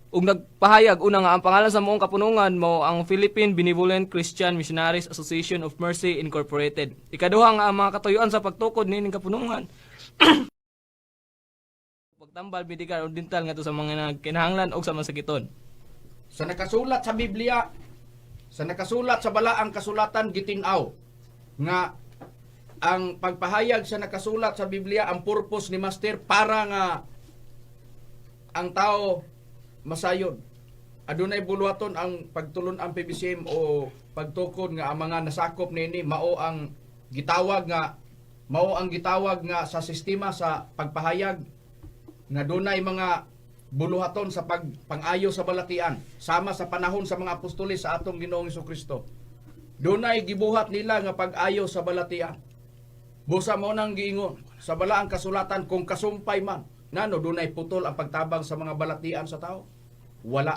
ug nagpahayag una nga ang pangalan sa moong kapunungan mao ang Philippine Benevolent Christian Missionaries Association of Mercy Incorporated. Ikaduha nga ang mga katuyuan sa pagtukod niining kapunungan. Pagtambal, medical o dental ngadto sa mga nagkinahanglan og sa masakiton. Sa nakasulat sa Biblia, sa nakasulat sa balaang kasulatan gitin-aw nga ang pagpahayag sa nakasulat sa Biblia, ang purpose ni Master para nga ang tao masayod. Adunay buluhaton ang pagtulon ang PBCM o pagtukod nga ang mga nasakop nini mao ang gitawag nga sa sistema sa pagpahayag nga dunay mga buluhaton sa pang-ayo sa balatian sama sa panahon sa mga apostoles sa atong Ginoong Hesukristo. Dunay gibuhat nila nga pag-ayo sa balatian. Busa mo nang giingon sa balaang kasulatan kung kasumpay man nano dunay putol ang pagtabang sa mga balatian sa tao. Wala.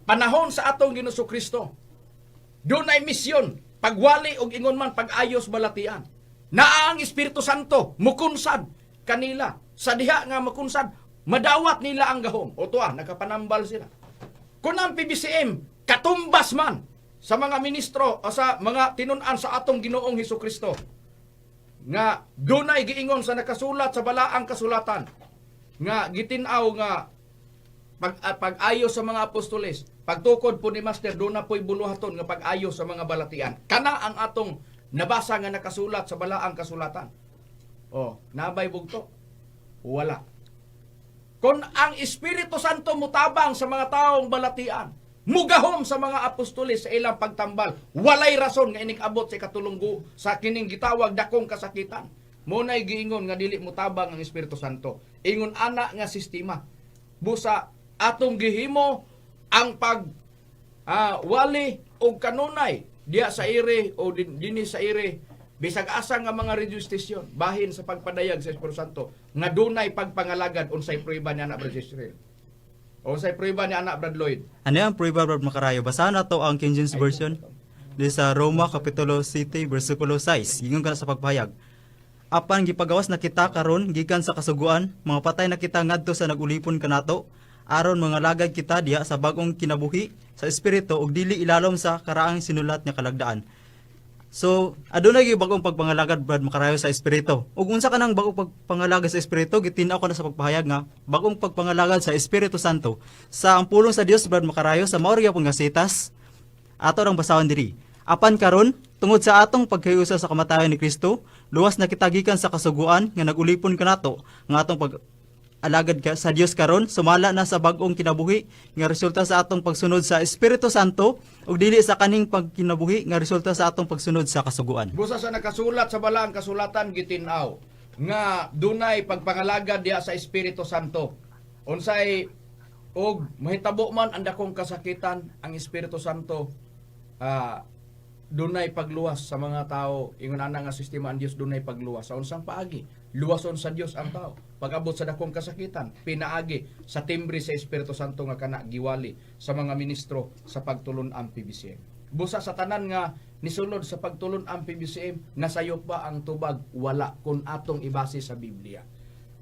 Panahon sa atong Ginoong Hesukristo. Dunay misyon pagwali og ingon man pag-ayos balatian. Na ang Espiritu Santo mukunsad kanila sa diha nga makunsad madawat nila ang gahom. O tuwa nakapanambal sila. Kung ang PBCM katumbas man sa mga ministro o sa mga tinun-an sa atong Ginoong Hesukristo nga dunay giingon sa nakasulat sa balaang kasulatan nga gitin-aw nga pag-ayo sa mga apostoles, pagtukod po ni Master doon na po'y buluhaton nga pag-ayo sa mga balatian. Kana ang atong nabasa nga nakasulat sa balaang kasulatan. Nabay bugto? Wala. Kung ang Espiritu Santo mutabang sa mga taong balatian, mugahom sa mga apostoles sa ilang pagtambal, walay rason nga inig-abot sa katulunggo sa kining gitawag dakong kasakitan. Munay giingon nga dili mutabang ang Espiritu Santo. Ingon ana nga sistema. Busa atong gihimo ang wali o kanunay diya sa ire o dinhi sa ire bisag asa nga mga radio station bahin sa pagpadayag sa Espiritu Santo nga dunay pagpangalagad unsay prueba ni anak Brad Israel. Unsay prueba ni anak Brad Lloyd. Ano ang prueba, Brad Makarayo? Basahan na to ang King James Version. Di sa Roma Kapitulo 7 versikulo 6. Gingon ka na sa pagpahayag. Apan gipagawas na kita karon gikan sa kasuguan, mga patay na kita ngadto sa nagulipon kanato, aron mga lagad kita diha sa bagong kinabuhi sa espiritu ug dili ilalom sa karaang sinulat nga kalagdaan. So, adunay gyud bagong pagpangalagad, Brad Makarayo, sa espiritu. Ug unsa kanang bagong pagpangalagad sa espiritu, gitin-aw ko na sa pagpahayag nga bagong pagpangalagad sa Espiritu Santo. Sa ampulong sa Dios, Brad Makarayo, sa mao gyapon nga sitas ato rang basahon diri. Apan karon tungod sa atong pagkayusa sa kamatayon ni Kristo, luwas na kita gikan sa kasuguan nga nagulipon kanato nga atong alagad ka sa Dios karon, sumala na sa bag-ong kinabuhi nga resulta sa atong pagsunod sa Espiritu Santo ug dili sa kaning pagkinabuhi nga resulta sa atong pagsunod sa kasuguan. Busa sa nakasulat sa balaang kasulatan gitin-aw nga dunay pagpangalagad diha sa Espiritu Santo. Unsay og mahitabo man ang dakong kasakitan, ang Espiritu Santo dunay pagluwas sa mga tao. Ingon ana nga sistema ang Dios dunay pagluwas. Sa unsang paagi, luwason sa Dios ang tao. Pag-abot sa dakong kasakitan, pinaagi sa timbre sa Espiritu Santo nga kana giwali sa mga ministro sa pagtulon ang PBCM. Busa sa tanan nga nisulod sa pagtulon ang PBCM, nasayop ba ang tubag? Wala, kung atong ibase sa Biblia.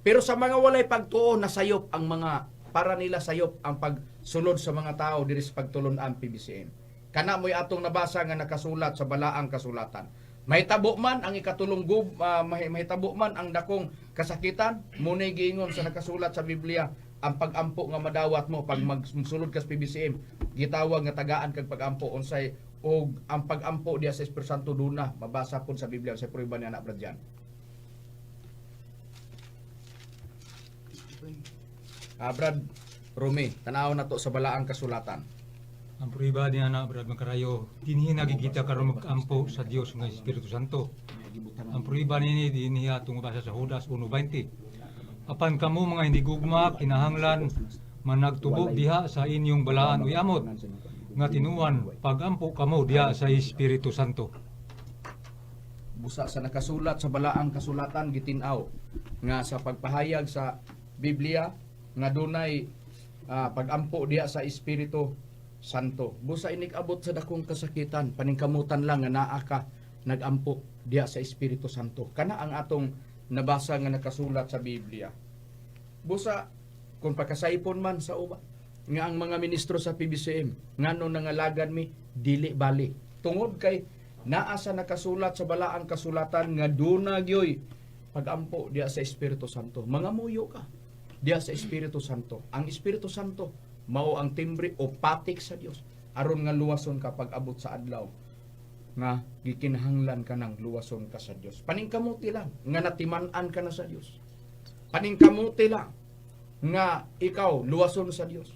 Pero sa mga walay pagtuo, nasayop ang mga, para nila sayop ang pagsulod sa mga tao diri sa pagtulon ang PBCM. Kana mo'y atong nabasa nga nakasulat sa balaang kasulatan. Mahitabo man ang ikatulong mahitabo man ang dakong kasakitan, munay giingon sa nakasulat sa Biblia, ang pag-ampo nga madawat mo pag magsulod ka sa PBCM, gitawag nga tagaan kag pag-ampo unsay og ang pag-ampo diya sa Espiritu Santo duna mabasa pud sa Biblia sa prueba ni anak Brad Jan. Brad Rumi, tanaw na to sa balaang kasulatan. Ang prueba ni anak Brad Makarayo, dinhi nagigita karon mag-ampo sa Dios nga Espiritu Santo. Ang prueba nini dinhi atong basa sa Judas 1:20. Apan kamo mga hindi gugma kinahanglan managtubo diha sa inyong balaan uy amot nga tinuan pag-ampo kamo diha sa Espiritu Santo. Busa sa nakasulat sa balaang kasulatan gitin-aw nga sa pagpahayag sa Biblia nga dunay pag-ampo diha sa Espiritu Santo. Busa inig-abot sa dakong kasakitan, paningkamutan lang nga naa ka nagampo diya sa Espiritu Santo. Kana ang atong nabasa nga nakasulat sa Biblia. Busa kung pagkasaipon man sa uban nga ang mga ministro sa PBCM ngano nangalagan mi dili bali tungod kay naa sa nakasulat sa balaang kasulatan nga duna gyoy pagampo diya sa Espiritu Santo. Mga muyo ka diya sa Espiritu Santo. Ang Espiritu Santo mao ang timbre o patik sa Dios aron nga luwason ka pag abot sa adlaw nga gikinahanglan ka ng luwason ka sa Dios. Paningkamuti lang nga natiman-an ka na sa Dios. Paningkamuti lang nga ikaw luwason sa Dios.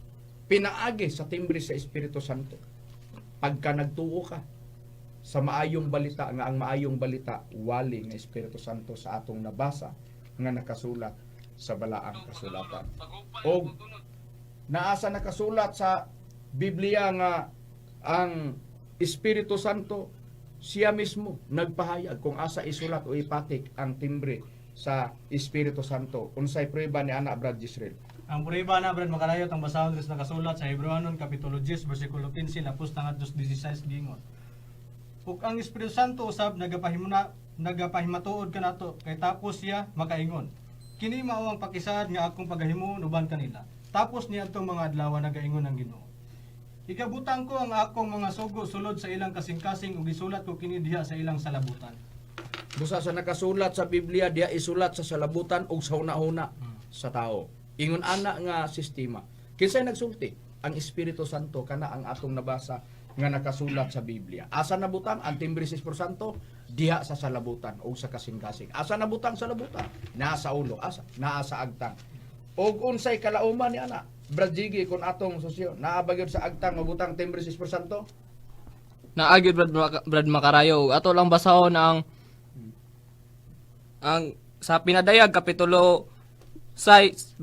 Pinaagi sa timbre sa Espiritu Santo. Pagka nagtuo ka sa maayong balita, nga ang maayong balita wali nga Espiritu Santo sa atong nabasa nga nakasulat sa balaang kasulatan. O naasa nakasulat sa Biblia nga ang Espiritu Santo siya mismo nagpahayag kung asa isulat o ipatik ang timbre sa Espiritu Santo. Unsay prueba ni ana Brad Gisrael? Ang puriba na Brad Makarayo tang basahon sa nakasulat sa Hebreanon kapitulo 10 bersikulo 15 lapos tangat 2:16 gingon. Ug ang Espiritu Santo usab nagapahimatuod kanato kay tapos siya makaingon. Kini mao ang pakisaad nga akong pagahimo uban kanila. Tapos niadtong mga adlaw nagaingon ang Ginoo. Ikabutang ko ang akong mga sugo sulod sa ilang kasing-kasing ug isulat ko kini diha sa ilang salabutan. Busa sa nakasulat sa Biblia diya isulat sa salabutan ug sa una-una sa tao. Ingon ana nga sistema. Kinsay nagsulti? Ang Espiritu Santo kana ang atong nabasa nga nakasulat sa Biblia. Asa nabutang ang timbre sa Espiritu Santo diha sa salabutan o sa kasing-kasing. Asa nabutang sa labutan? Naa sa ulo, asa? Naa sa agtang. Og unsay kalauman ni ana? Brad Jiggy kun atong sosyo, naa ba gyud sa agtang mabutang timbre sa Espiritu Santo? Naagid Brad Makarayo. Ato lang basahon ang sa Pinadayag kapitulo 6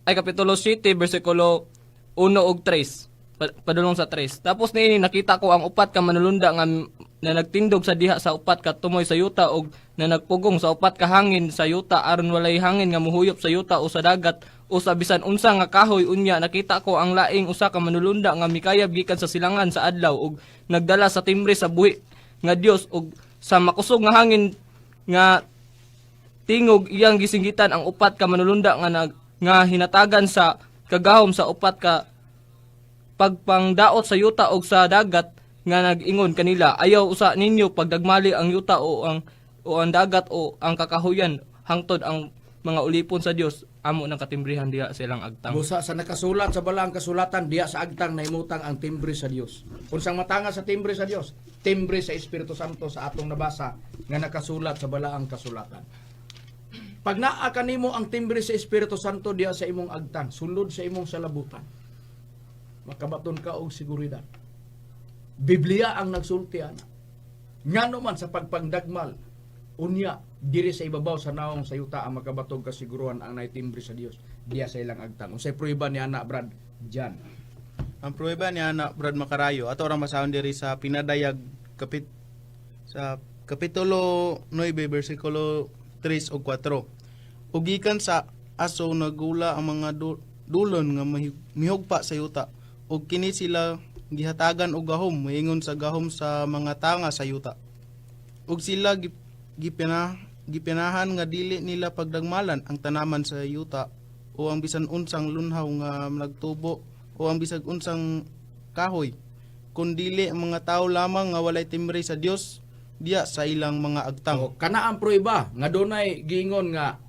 kapitulo 7 bersikulo 1 ug 3 padulong sa 3. Tapos niini nakita ko ang upat ka manulunda nga na nagtindog sa diha sa upat ka tumoy sa yuta ug na nagpugong sa upat ka hangin sa yuta aron walay hangin nga muhuyop sa yuta o sa dagat o sa bisan unsa nga kahoy unya. Nakita ko ang laing usa ka manulunda nga mikayab gikan sa silangan sa adlaw ug nagdala sa timbre sa buhi nga Dios ug sa makusog nga hangin nga tingog iyang gisinggitan ang upat ka manulunda nga hinatagan sa kagahom sa upat ka pagpangdaot sa yuta o sa dagat nga nag-ingon kanila, ayaw usa ninyo pagdagmali ang yuta o ang dagat o ang kakahuyan hangtod ang mga ulipon sa Dios amo ng katimbrihan diha sa ilang agtang. Busa sa nakasulat sa balaang kasulatan diha sa agtang naimutang ang timbre sa Dios. Unsang matanga sa timbre sa Dios? Timbre sa Espiritu Santo sa atong nabasa nga nakasulat sa balaang kasulatan. Pag naa kanimo ang timbre sa Espiritu Santo diha sa imong agtang, sulod sa imong salabutan, makabaton ka og seguridad. Biblia ang nagsulti ana. Ngano man sa pagpangdagmal, unya diri sa ibabaw sa naong sa yuta ang makabatog kasiguruhan ang naitimbre sa Dios diha sa ilang agtang. Unsay prueba ni ana Brad Jan? Ang prueba ni ana Brad Makarayo ato orang basahon diri sa Pinadayag sa kapitulo 9 bersikulo 3 o 4. Ugikan sa aso nagula ang mga dulon nga mihugpa sa yuta ug kini sila gihatagan og gahom moingon sa gahom sa mga tanga sa yuta ug sila gipinahan nga dili nila pagdagmalan ang tanaman sa yuta o ang bisan unsang lunhaw nga nagtubo o ang bisag unsang kahoy kun dili ang mga tao lamang nga walay timbre sa Dios diya sa ilang mga agtang. O, kana ang prueba nga dunay giingon nga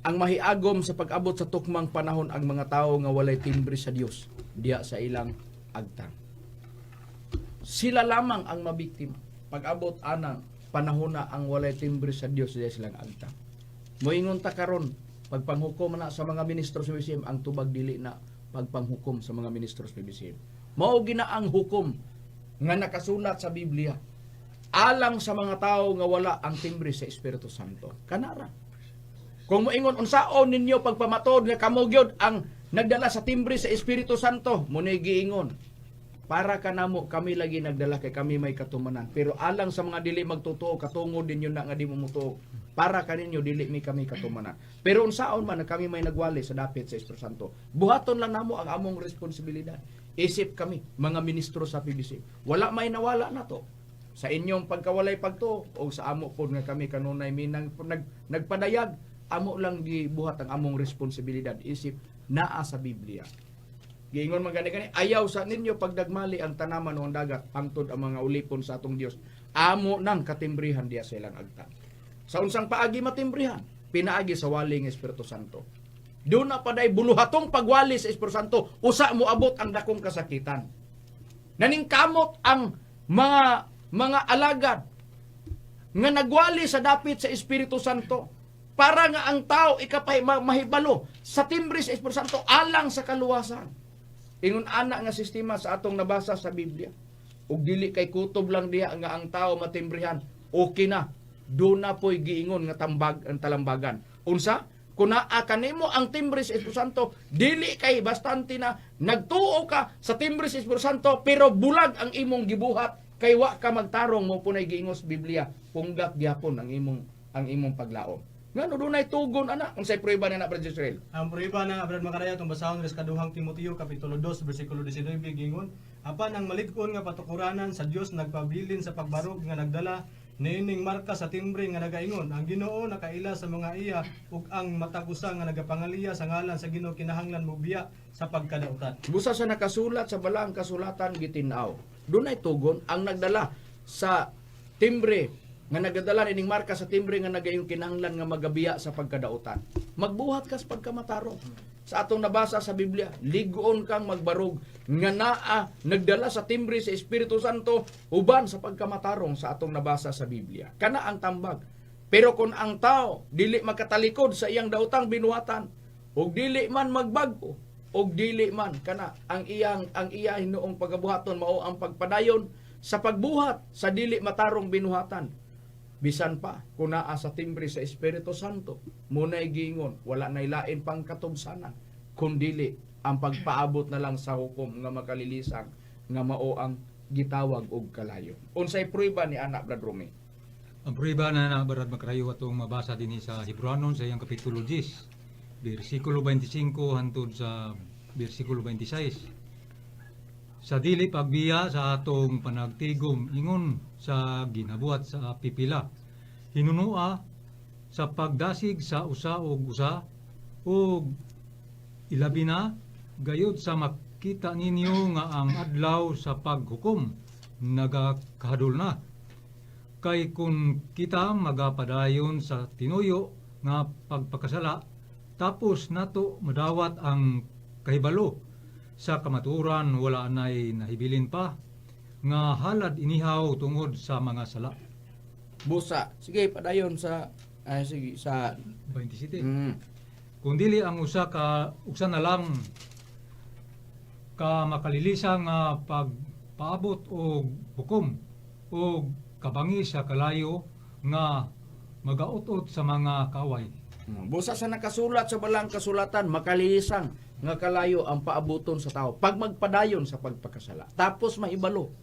ang mahiagom sa pag-abot sa tukmang panahon ang mga tao nga walay timbre sa Dios diya sa ilang agtang. Sila lamang ang mabiktima pag-abot anang panahon na ang walay timbre sa Dios diya silang agtang. Moingon ta karon pagpanghukom na sa mga ministro sa PBCM ang tubag dili na pagpanghukom sa mga ministro sa PBCM. Mao gina ang hukom nga nakasulat sa Biblia alang sa mga tao nga wala ang timbre sa Espiritu Santo. Kanara. Kung moingon unsaon ninyo pagpamatod nga kamo gyud ang nagdala sa timbre sa Espiritu Santo, munay giingon. Para kanamo kami lagi nagdala kay kami may katumanan. Pero alang sa mga dili magtotoo katungod ninyo na nga di mo mutuo. Para kaninyo dili mi kami katumanan. Pero unsaon man na kami may nagwali sa dapit sa Espiritu Santo. Buhaton lang namo ang among responsibilidad. Isip kami mga ministro sa PBC. Wala may nawala na to. sa inyong pagkawalay pagtuo o sa amo po nga kami kanunay minang nagpadayag, amo lang gibuhat ang among responsibilidad isip naa sa Biblia. Giingon man gani ayaw sa ninyo pagdagmali ang tanaman o ang dagat hangtod ang mga ulipon sa atong Dios. Amo nang katimbrihan diya silang agtan. Sa unsang paagi matimbrihan, pinaagi sa wali ng Espiritu Santo. Doon na paday buluhatong pagwali sa Espiritu Santo, usa mo abot ang dakong kasakitan. Naningkamot ang mga alagad nga nagwali sa dapit sa Espiritu Santo para nga ang tao ikapay mahibalo sa timbre sa Espiritu Santo alang sa kaluwasan. Ingon ana nga sistema sa atong nabasa sa Biblia. Ug dili kay kutob lang diha nga ang tao matimbrihan, okay na. Doon na po'y giingon nga tambag ang talambagan. Unsa? Kung naa kanimo ang timbre sa Espiritu Santo, dili kay bastante na nagtuo ka sa timbre sa Espiritu Santo, pero bulag ang imong gibuhat, kay wa ka magtarong mo punay giingos Biblia, punggat gyapon ang imong paglaom. Ngano dunay tugon ana unsay prueba na Brother Israel? Ang prueba na Brad Makaraya itong basahon sa kaduhang Timoteo Kapitulo 2 versikulo 19 gingon, apan ang malig-on nga patukuranan sa Dios nagpabilin sa pagbarog nga nagdala niining marka sa timbre nga nagaingon, ang Ginoo nakaila sa mga iya ug ang matagusa nga nagapangaliya sa ngalan sa Ginoo kinahanglan mo biya sa pagkadautan. Busa sa nakasulat sa balang kasulatan gitinaw. Dunay tugon ang nagdala sa timbre nga nagadala ining marka sa timbre nga nagayong kinahanglan nga magabiya sa pagkadautan. Magbuhat ka sa pagkamatarong. Sa atong nabasa sa Biblia, ligoon kang magbarog nga naa nagdala sa timbre sa Espiritu Santo uban sa pagkamatarong sa atong nabasa sa Biblia. Kana ang tambag. Pero kung ang tao dili makatalikod sa iyang daotang binuhatan ug dili man magbago ug dili man kana ang iya hinuong pagabuhaton mao ang pagpadayon sa pagbuhat sa dili matarong binuhatan. Bisan pa, kung naa sa timbre sa Espiritu Santo, muna'y gingon, wala na'y lain pang katubsanan, kundili ang pagpaabot na lang sa hukom nga makalilisang nga mao ang gitawag og kalayo. Unsay prueba ni anak Brad Romy? Ang prueba na Brad Makrayo atong mabasa din sa Hebreanon sa iyang kapitulo 10, bersikulo 25 hangtod sa bersikulo 26. Sa dili pagbiya sa atong panagtigom ingon sa ginabuhat sa pipila, hinunua sa pagdasig sa usa og usa ug ilabi na gayud sa makita ninyo nga ang adlaw sa paghukom nagakahadol na. Kay kun kita magapadayon sa tinuyo nga pagpakasala, tapos nato madawat ang kahibalo sa kamaturan, wala nay nahibilin pa nga halad inihaw tungod sa mga sala. Busa. Sige, padayon sa sige sa 27. Kung dili ang usa na lang ka makalilisa nga pagpaabot og hukom o kabangi sa kalayo nga magaot-ot sa mga kaway. Busa sa nakasulat sa balang kasulatan, makalilisang nga kalayo ang paabuton sa tao pag magpadayon sa pagpakasala. Tapos mahibalo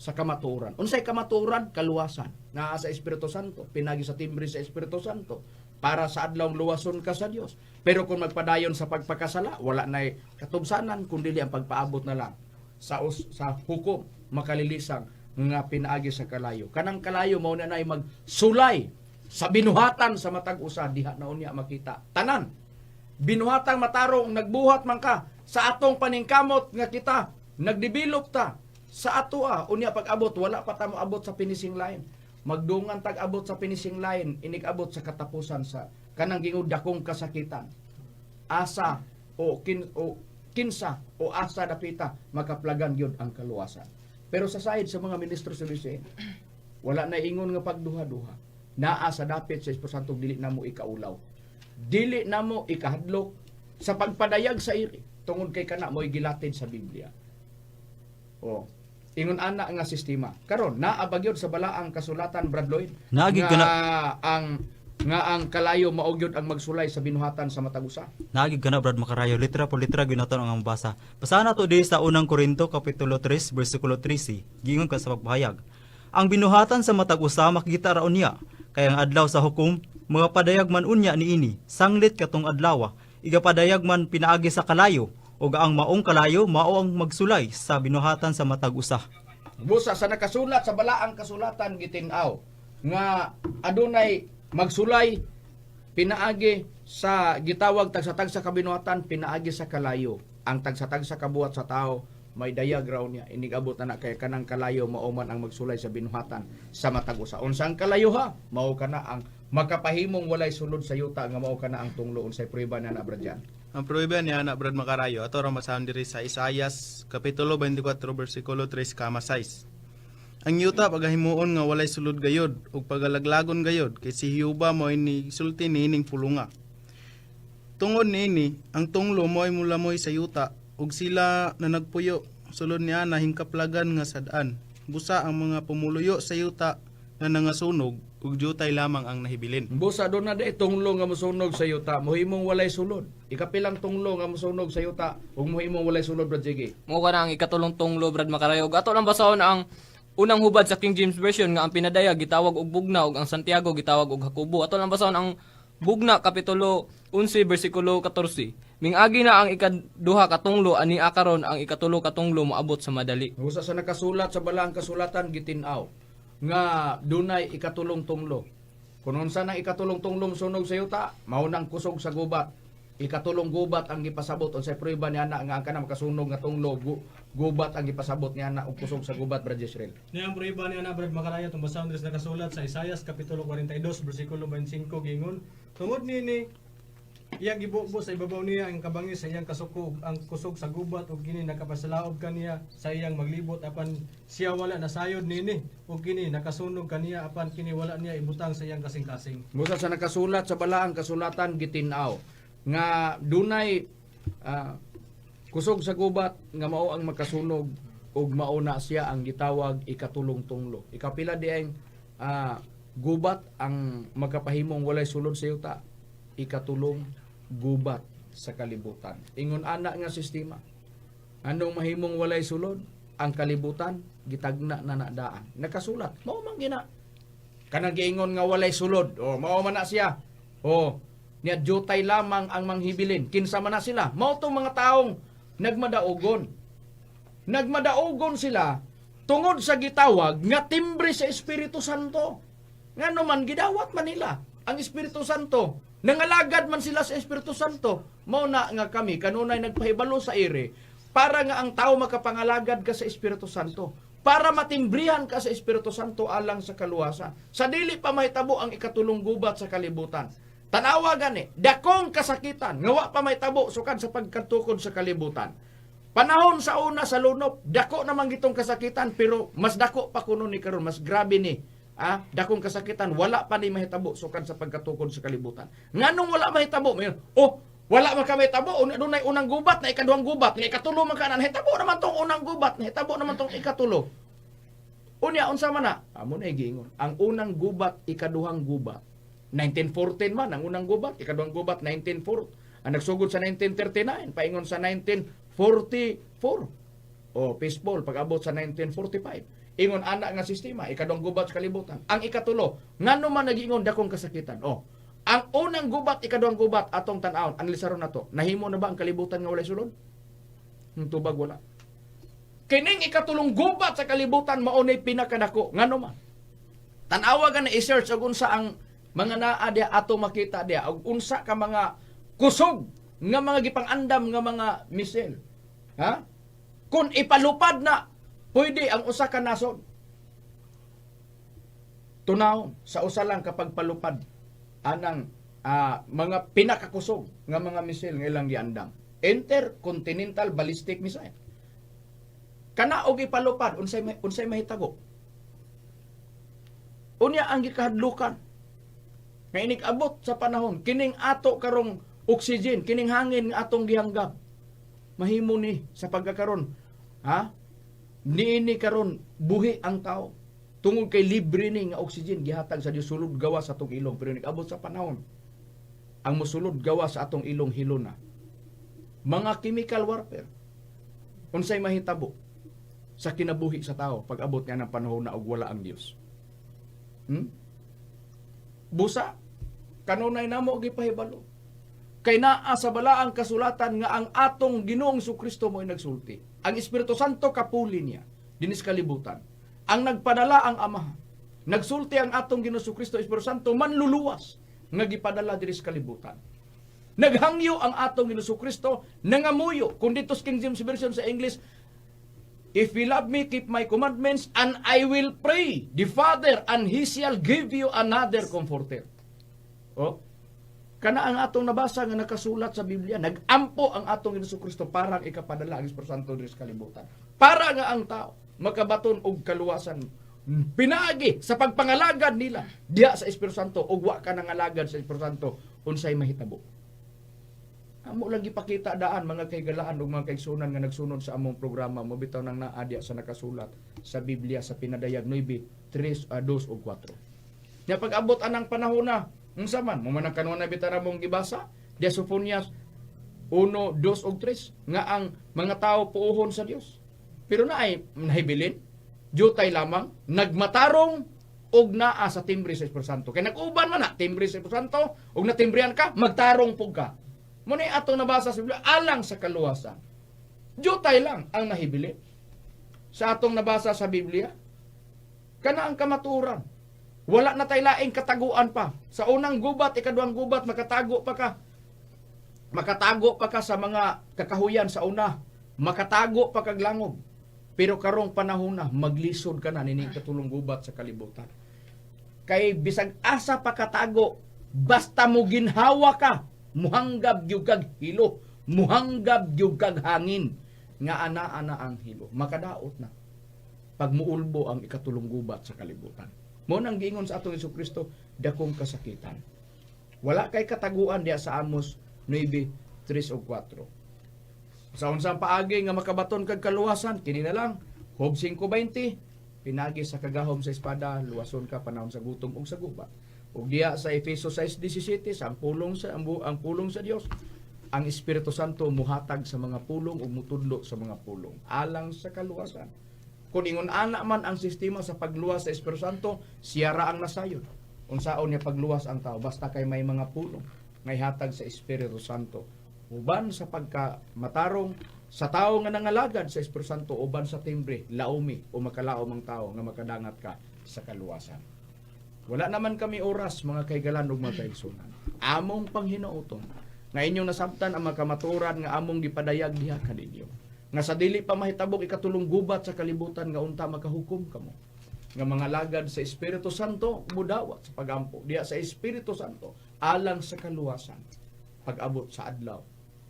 sa kamaturan. Unsay kamaturan? Kaluwasan. Naa sa Espiritu Santo. Pinagi sa timbre sa Espiritu Santo para sa adlawng luwason ka sa Dios. Pero kung magpadayon sa pagpakasala, wala na'y katubsanan kundi ang pagpaabot na lang sa hukom makalilisang nga pinaagi sa kalayo. Kanang kalayo mao na nay magsulay sa binuhatan sa matag usa diha na unya makita. Tanan binuhatang matarong nagbuhat man ka sa atong paningkamot nga kita nagdevelop ta sa ato unya pag-abot wala pa ta moabot sa finishing line. Magdungan tag-abot sa finishing line, inig-abot sa katapusan sa kanang gingod dakong kasakitan. Asa o kinsa o asa dapita makaplagan gyud ang kaluwasan. Pero sa side sa mga ministro sa Bise, wala na ingon nga pagduha-duha. Naa sa dapit sa Espiritu Santo dili namo ikaulaw. Dili namo ikahadlok sa pagpadayag sa iri tungod kay kana mo'y gilatid sa Biblia. Ingon ana nga sistema. Karon naa ba gyud sa balaang kasulatan Brad Lloyd Naagig nga ang kalayo mao gyud ang magsulay sa binuhatan sa matag usa. Naagig ka na Brad Makarayo, litra po litra ginaton ang mabasa. Basahan nato di sa unang Korinto kapitulo 3 bersikulo 13. Gingon ka sa pagpahayag. Ang binuhatan sa matag usa makita raon niya, kay ang adlaw sa hukom mga padayag man unya niini, sanglit katong adlaw, igapadayag man pinaagi sa kalayo, o ang maong kalayo mao ang magsulay sa binuhatan sa matag usa. Busa sa nakasulat sa balaang kasulatan gitin-aw nga adunay magsulay pinaagi sa gitawag tagsa-tagsa kabinuhatan pinaagi sa kalayo. Ang tagsa-tagsa kabuhat sa tao may dayag raw niya inigabot na kay kanang kalayo mao man ang magsulay sa binuhatan sa matag usa. Unsang kalayo ha? Mao kana ang makapahimong walay sulod sa yuta nga mao kana ang tunglo unsay prueba na nabra diyan. Ang prueba niya na Brad Makarayo ato ra masahan diri sa Isaias kapitulo 24 bersikulo 3 kama 6. Ang yuta pagahimuon nga walay sulod gayod ug pagalaglagon gayod kay si Hiuba moy ni sulti nining pulunga. Tungod niini ang tunglo moy mulamoy sa yuta ug sila na nagpuyo sulod niya na hingkaplagan nga sad-an. Busa ang mga pumuluyo sa yuta na nangasunog ug jutay lamang ang nahibilin. Busa doon na di tunglo nga mosunog sa yuta mohimong walay sulod. Ikapilang tunglo nga mosunog sa yuta ug mohimong walay sulod Brad Jiggy. Mo kana ang ikatulong tunglo Brad Makarayo. Ato lang basahon ang unang hubad sa King James Version nga ang pinadaya gitawag og bugna ug ang Santiago gitawag og Hakubo. Ato lang basahon ang bugna kapitulo 11 bersikulo 14. Mingagi na ang ikaduha katunglo ani akaron ang ikatulo katunglo moabot sa madali. Busa sa nakasulat sa balaang kasulatan gitin-aw nga dunay ikatulong tunglo. Kung unsa nang ikatulong tunglong sunog sa yuta, mao nang kusog sa gubat. Ikatulong gubat ang gipasabot unsay prueba ni ana nga ang kanang makasunog nga tunglo gubat ang gipasabot ni ana og kusog sa gubat Brad Israel. Niyang prueba niya na Brad Makarayo tong basahon diri sa nakasulat sa Isaias kapitulo 42 bersikulo 25 gingon tungod nini iya gibubo sa ibabaw niya ang kabangis sa iyang kasukog ang kusog sa gubat ug kini nakapasalaob kaniya sa iyang maglibot apan siya wala nasayod nini ug kini nakasunog kaniya apan kini wala niya ibutang sa iyang kasing-kasing. Busa sa nakasulat sa balaang kasulatan gitin-aw nga dunay kusog sa gubat nga mao ang makasunog ug mao na siya ang gitawag ikatulong tunglo. Ikapila di ang gubat ang magkapahimong walay sulod sa yuta. Ikatulong gubat sa kalibutan. Ingon ana nga sistema. Anong mahimong walay sulod? Ang kalibutan gitagna na nadaan. Nakasulat. Mao man gina. Kanang giingon nga walay sulod. O mao man na siya. O niya jutay lamang ang manghibilin. Kinsa man na sila? Mao tong mga taong nagmadaogon. Nagmadaogon sila tungod sa gitawag nga timbre sa Espiritu Santo. Ngano man gidawat man nila ang Espiritu Santo. Nangalagad man sila sa Espiritu Santo. Mao na nga kami kanunay nagpahibalo sa ire para nga ang tao makapangalagad ka sa Espiritu Santo. Para matimbrihan ka sa Espiritu Santo alang sa kaluwasan. Sa dili pa mahitabo ang ikatulong gubat sa kalibutan. Tanawa gani, dakong kasakitan, ngawa pa mahitabo sukan sa pagkatukod sa kalibutan. Panahon sa una sa lunop, dako naman gitong kasakitan pero mas dako pa kuno ni karon, mas grabe ni. Dakong kasakitan, wala pa ni mahitabo sukan sa pagkatukod sa kalibutan. Nganong wala mahitabo? Wala man ka mahitabo, dunay unang gubat, na ikaduhang gubat, na ikatulo man kanan, hitabo naman tong unang gubat, na hitabo naman tong ikatulo. Unya, unsa man na? Amo na giingon. Ang unang gubat, ikaduhang gubat. 1914 man, ang unang gubat, ikaduhang gubat, 1940. Ang nagsugod sa 1939, paingon sa 1944. Peaceful, pag-abot sa 1945. Ingon anak nga sistema, ikaduhang gubat sa kalibutan. Ang ikatulo, ngano man nagiingon dakong kasakitan. Ang unang gubat, ikaduhang gubat atong tan-awon, analisaron na to. Nahimo na ba ang kalibutan nga walay sulod? Tubag wala. Kining ikatulong gubat sa kalibutan maunay pinakadako. Ngano man? Tan-awa ka na i-search og unsa ang mga naa dia ato makita dia og unsa ka mga kusog nga mga gipang-andam nga mga misil. Kung ipalupad na pwede ang usa ka nasod. Tunawon sa usa lang kapag palupad anang mga pinakakusog nga mga misil nga ilang giandam. Intercontinental ballistic missile. Kana og ipalupad unsay mahitago. Unya ang gikahadlukan. Nga inig-abot sa panahon kining ato karong oxygen, kining hangin nga atong gihanggap. Mahimo ni sa pagkakaron. Niini karon buhi ang tao tungod kay libre ni nga oxygen gihatag sa Dios sulod gawa sa atong ilong pero nag-abot sa panahon ang mosulod gawa sa atong ilong hilona mga chemical warfare unsay mahitabo sa kinabuhi sa tao pag abot nga ng panahon na og wala ang Dios. Busa kanunay namo gipahibalo kay naa sa balaang kasulatan nga ang atong Ginoong Jesucristo mo'y nagsulti. Ang Espiritu Santo kapuli niya dinis kalibutan Ang nagpadala ang Ama. Nagsulti ang atong Ginoo Kristo Espiritu Santo manluluwas nga gipadala diri sa kalibutan. Naghangyo ang atong Ginoo Kristo nangamuyo. Kung dito sa King James Version sa English, if you love me, keep my commandments, and I will pray the Father, and He shall give you another comforter. O, kana ang atong nabasa nga nakasulat sa Biblia, nagampo ang atong Ginoo Kristo para ikapadala ang Espiritu Santo diri sa kalibutan. Para nga ang tao makabaton og kaluwasan, pinaagi sa pagpangalagad nila diya sa Espiritu Santo, ug wa ka nangalagad sa Espiritu Santo unsay mahitabo. Amo lang gipakita daan mga kaigalaan ug mga kaigsunan nga nagsunod sa among programa, mo bitaw nang naadya sa nakasulat sa Biblia sa pinadayag 9, 3, 2 ug 4. Nya pag-abot anang panahon na, unsa man mo man kanuna bitaw mong gibasa, diya Sofonias 1, 2 ug 3 nga ang mga tao puuhon sa Dios. Pero nahibilin, jutay lamang, nagmatarong og naa sa timbre sa Espiritu Santo. Kay nag-uban man na timbre sa Espiritu Santo, og natimbrihan ka, magtarong pug ka. Muna atong nabasa sa Biblia, alang sa kaluwasan. Jutay lang ang nahibili. Sa atong nabasa sa Biblia, kana ang kamaturan. Wala na tay laing kataguan pa. Sa unang gubat, ikaduhang gubat, makatago pa ka. Makatago pa ka sa mga kakahuyan sa una. Makatago pa kag langog. Pero karong panahon na, maglisod ka na nining katulong gubat sa kalibutan. Kay bisag asa pa katago, basta mo ginhawa ka, muhanggab gyud kag hilo, muhanggab gyud kag hangin, nga ana-ana ang hilo. Makadaot na pag muulbo ang ikatulong gubat sa kalibutan. Mo nang giingon sa atong Jesucristo, dakong kasakitan. Wala kay kataguan diya sa Amos 9, 3 ug 4. Sa unsang paagi nga makabaton kag kaluwasan, kini na lang, Job 5:20, pinagi sa kagahom sa espada, luwason ka panahon sa gutom ug sa gubat. Ug diya sa Efeso 6:17, ang pulong sa Dios, ang Espiritu Santo muhatag sa mga pulong ug mutudlo sa mga pulong alang sa kaluwasan. Kung ingon ana man ang sistema sa pagluwas sa Espiritu Santo, siya ra ang nasayon. Unsaon niya pagluwas ang tao basta kay may mga pulong nga ihatag sa Espiritu Santo. Uban sa pagkamatarong sa tao nga nangalagad sa Espiritu Santo, uban sa timbre, laumi o makalaom ang tao nga makadangat ka sa kaluwasan. Wala naman kami oras mga kaigalan ug mga kaigsunan. Among panghinuoton nga inyong nasabtan ang makamaturan nga among gipadayag diha kaninyo. Nga sa dili pa mahitabok ikatulong gubat sa kalibutan nga unta makahukom kamo. Nga mga lagad sa Espiritu Santo mudawat sa pagampo diha sa Espiritu Santo alang sa kaluwasan pag-abot sa adlaw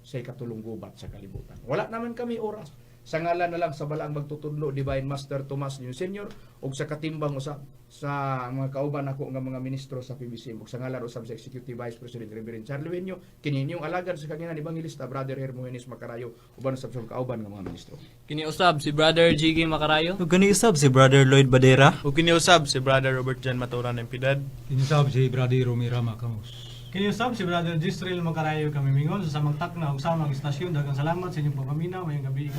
sa ikatulong gubat sa kalibutan. Wala naman kami oras. Sa ngalan na lang sa balaang magtutudlo Divine Master Tomas New Senior ug sa katimbang usab sa mga kauban ako nga mga ministro sa PBC ug sa ngalan usab sa Executive Vice President Reverend Charlie Wenyo, kini inyong alagad sa kanina ebangelista Brother Hermogenes Macarayo uban usab sa kauban nga mga ministro. Kini usab si Brother Jiggy Macarayo. Ug kani usab si Brother Lloyd Badera. Ug kiniusab si Brother Robert Jan Maturan ng Piedad. Inisab si Brother Romirama Camus. Kinusab si Brother Gisrael Macarayo kami mingon sa samang takna ug samang istasyon. Daghang salamat sa inyong pagpamina. Mayong gabi.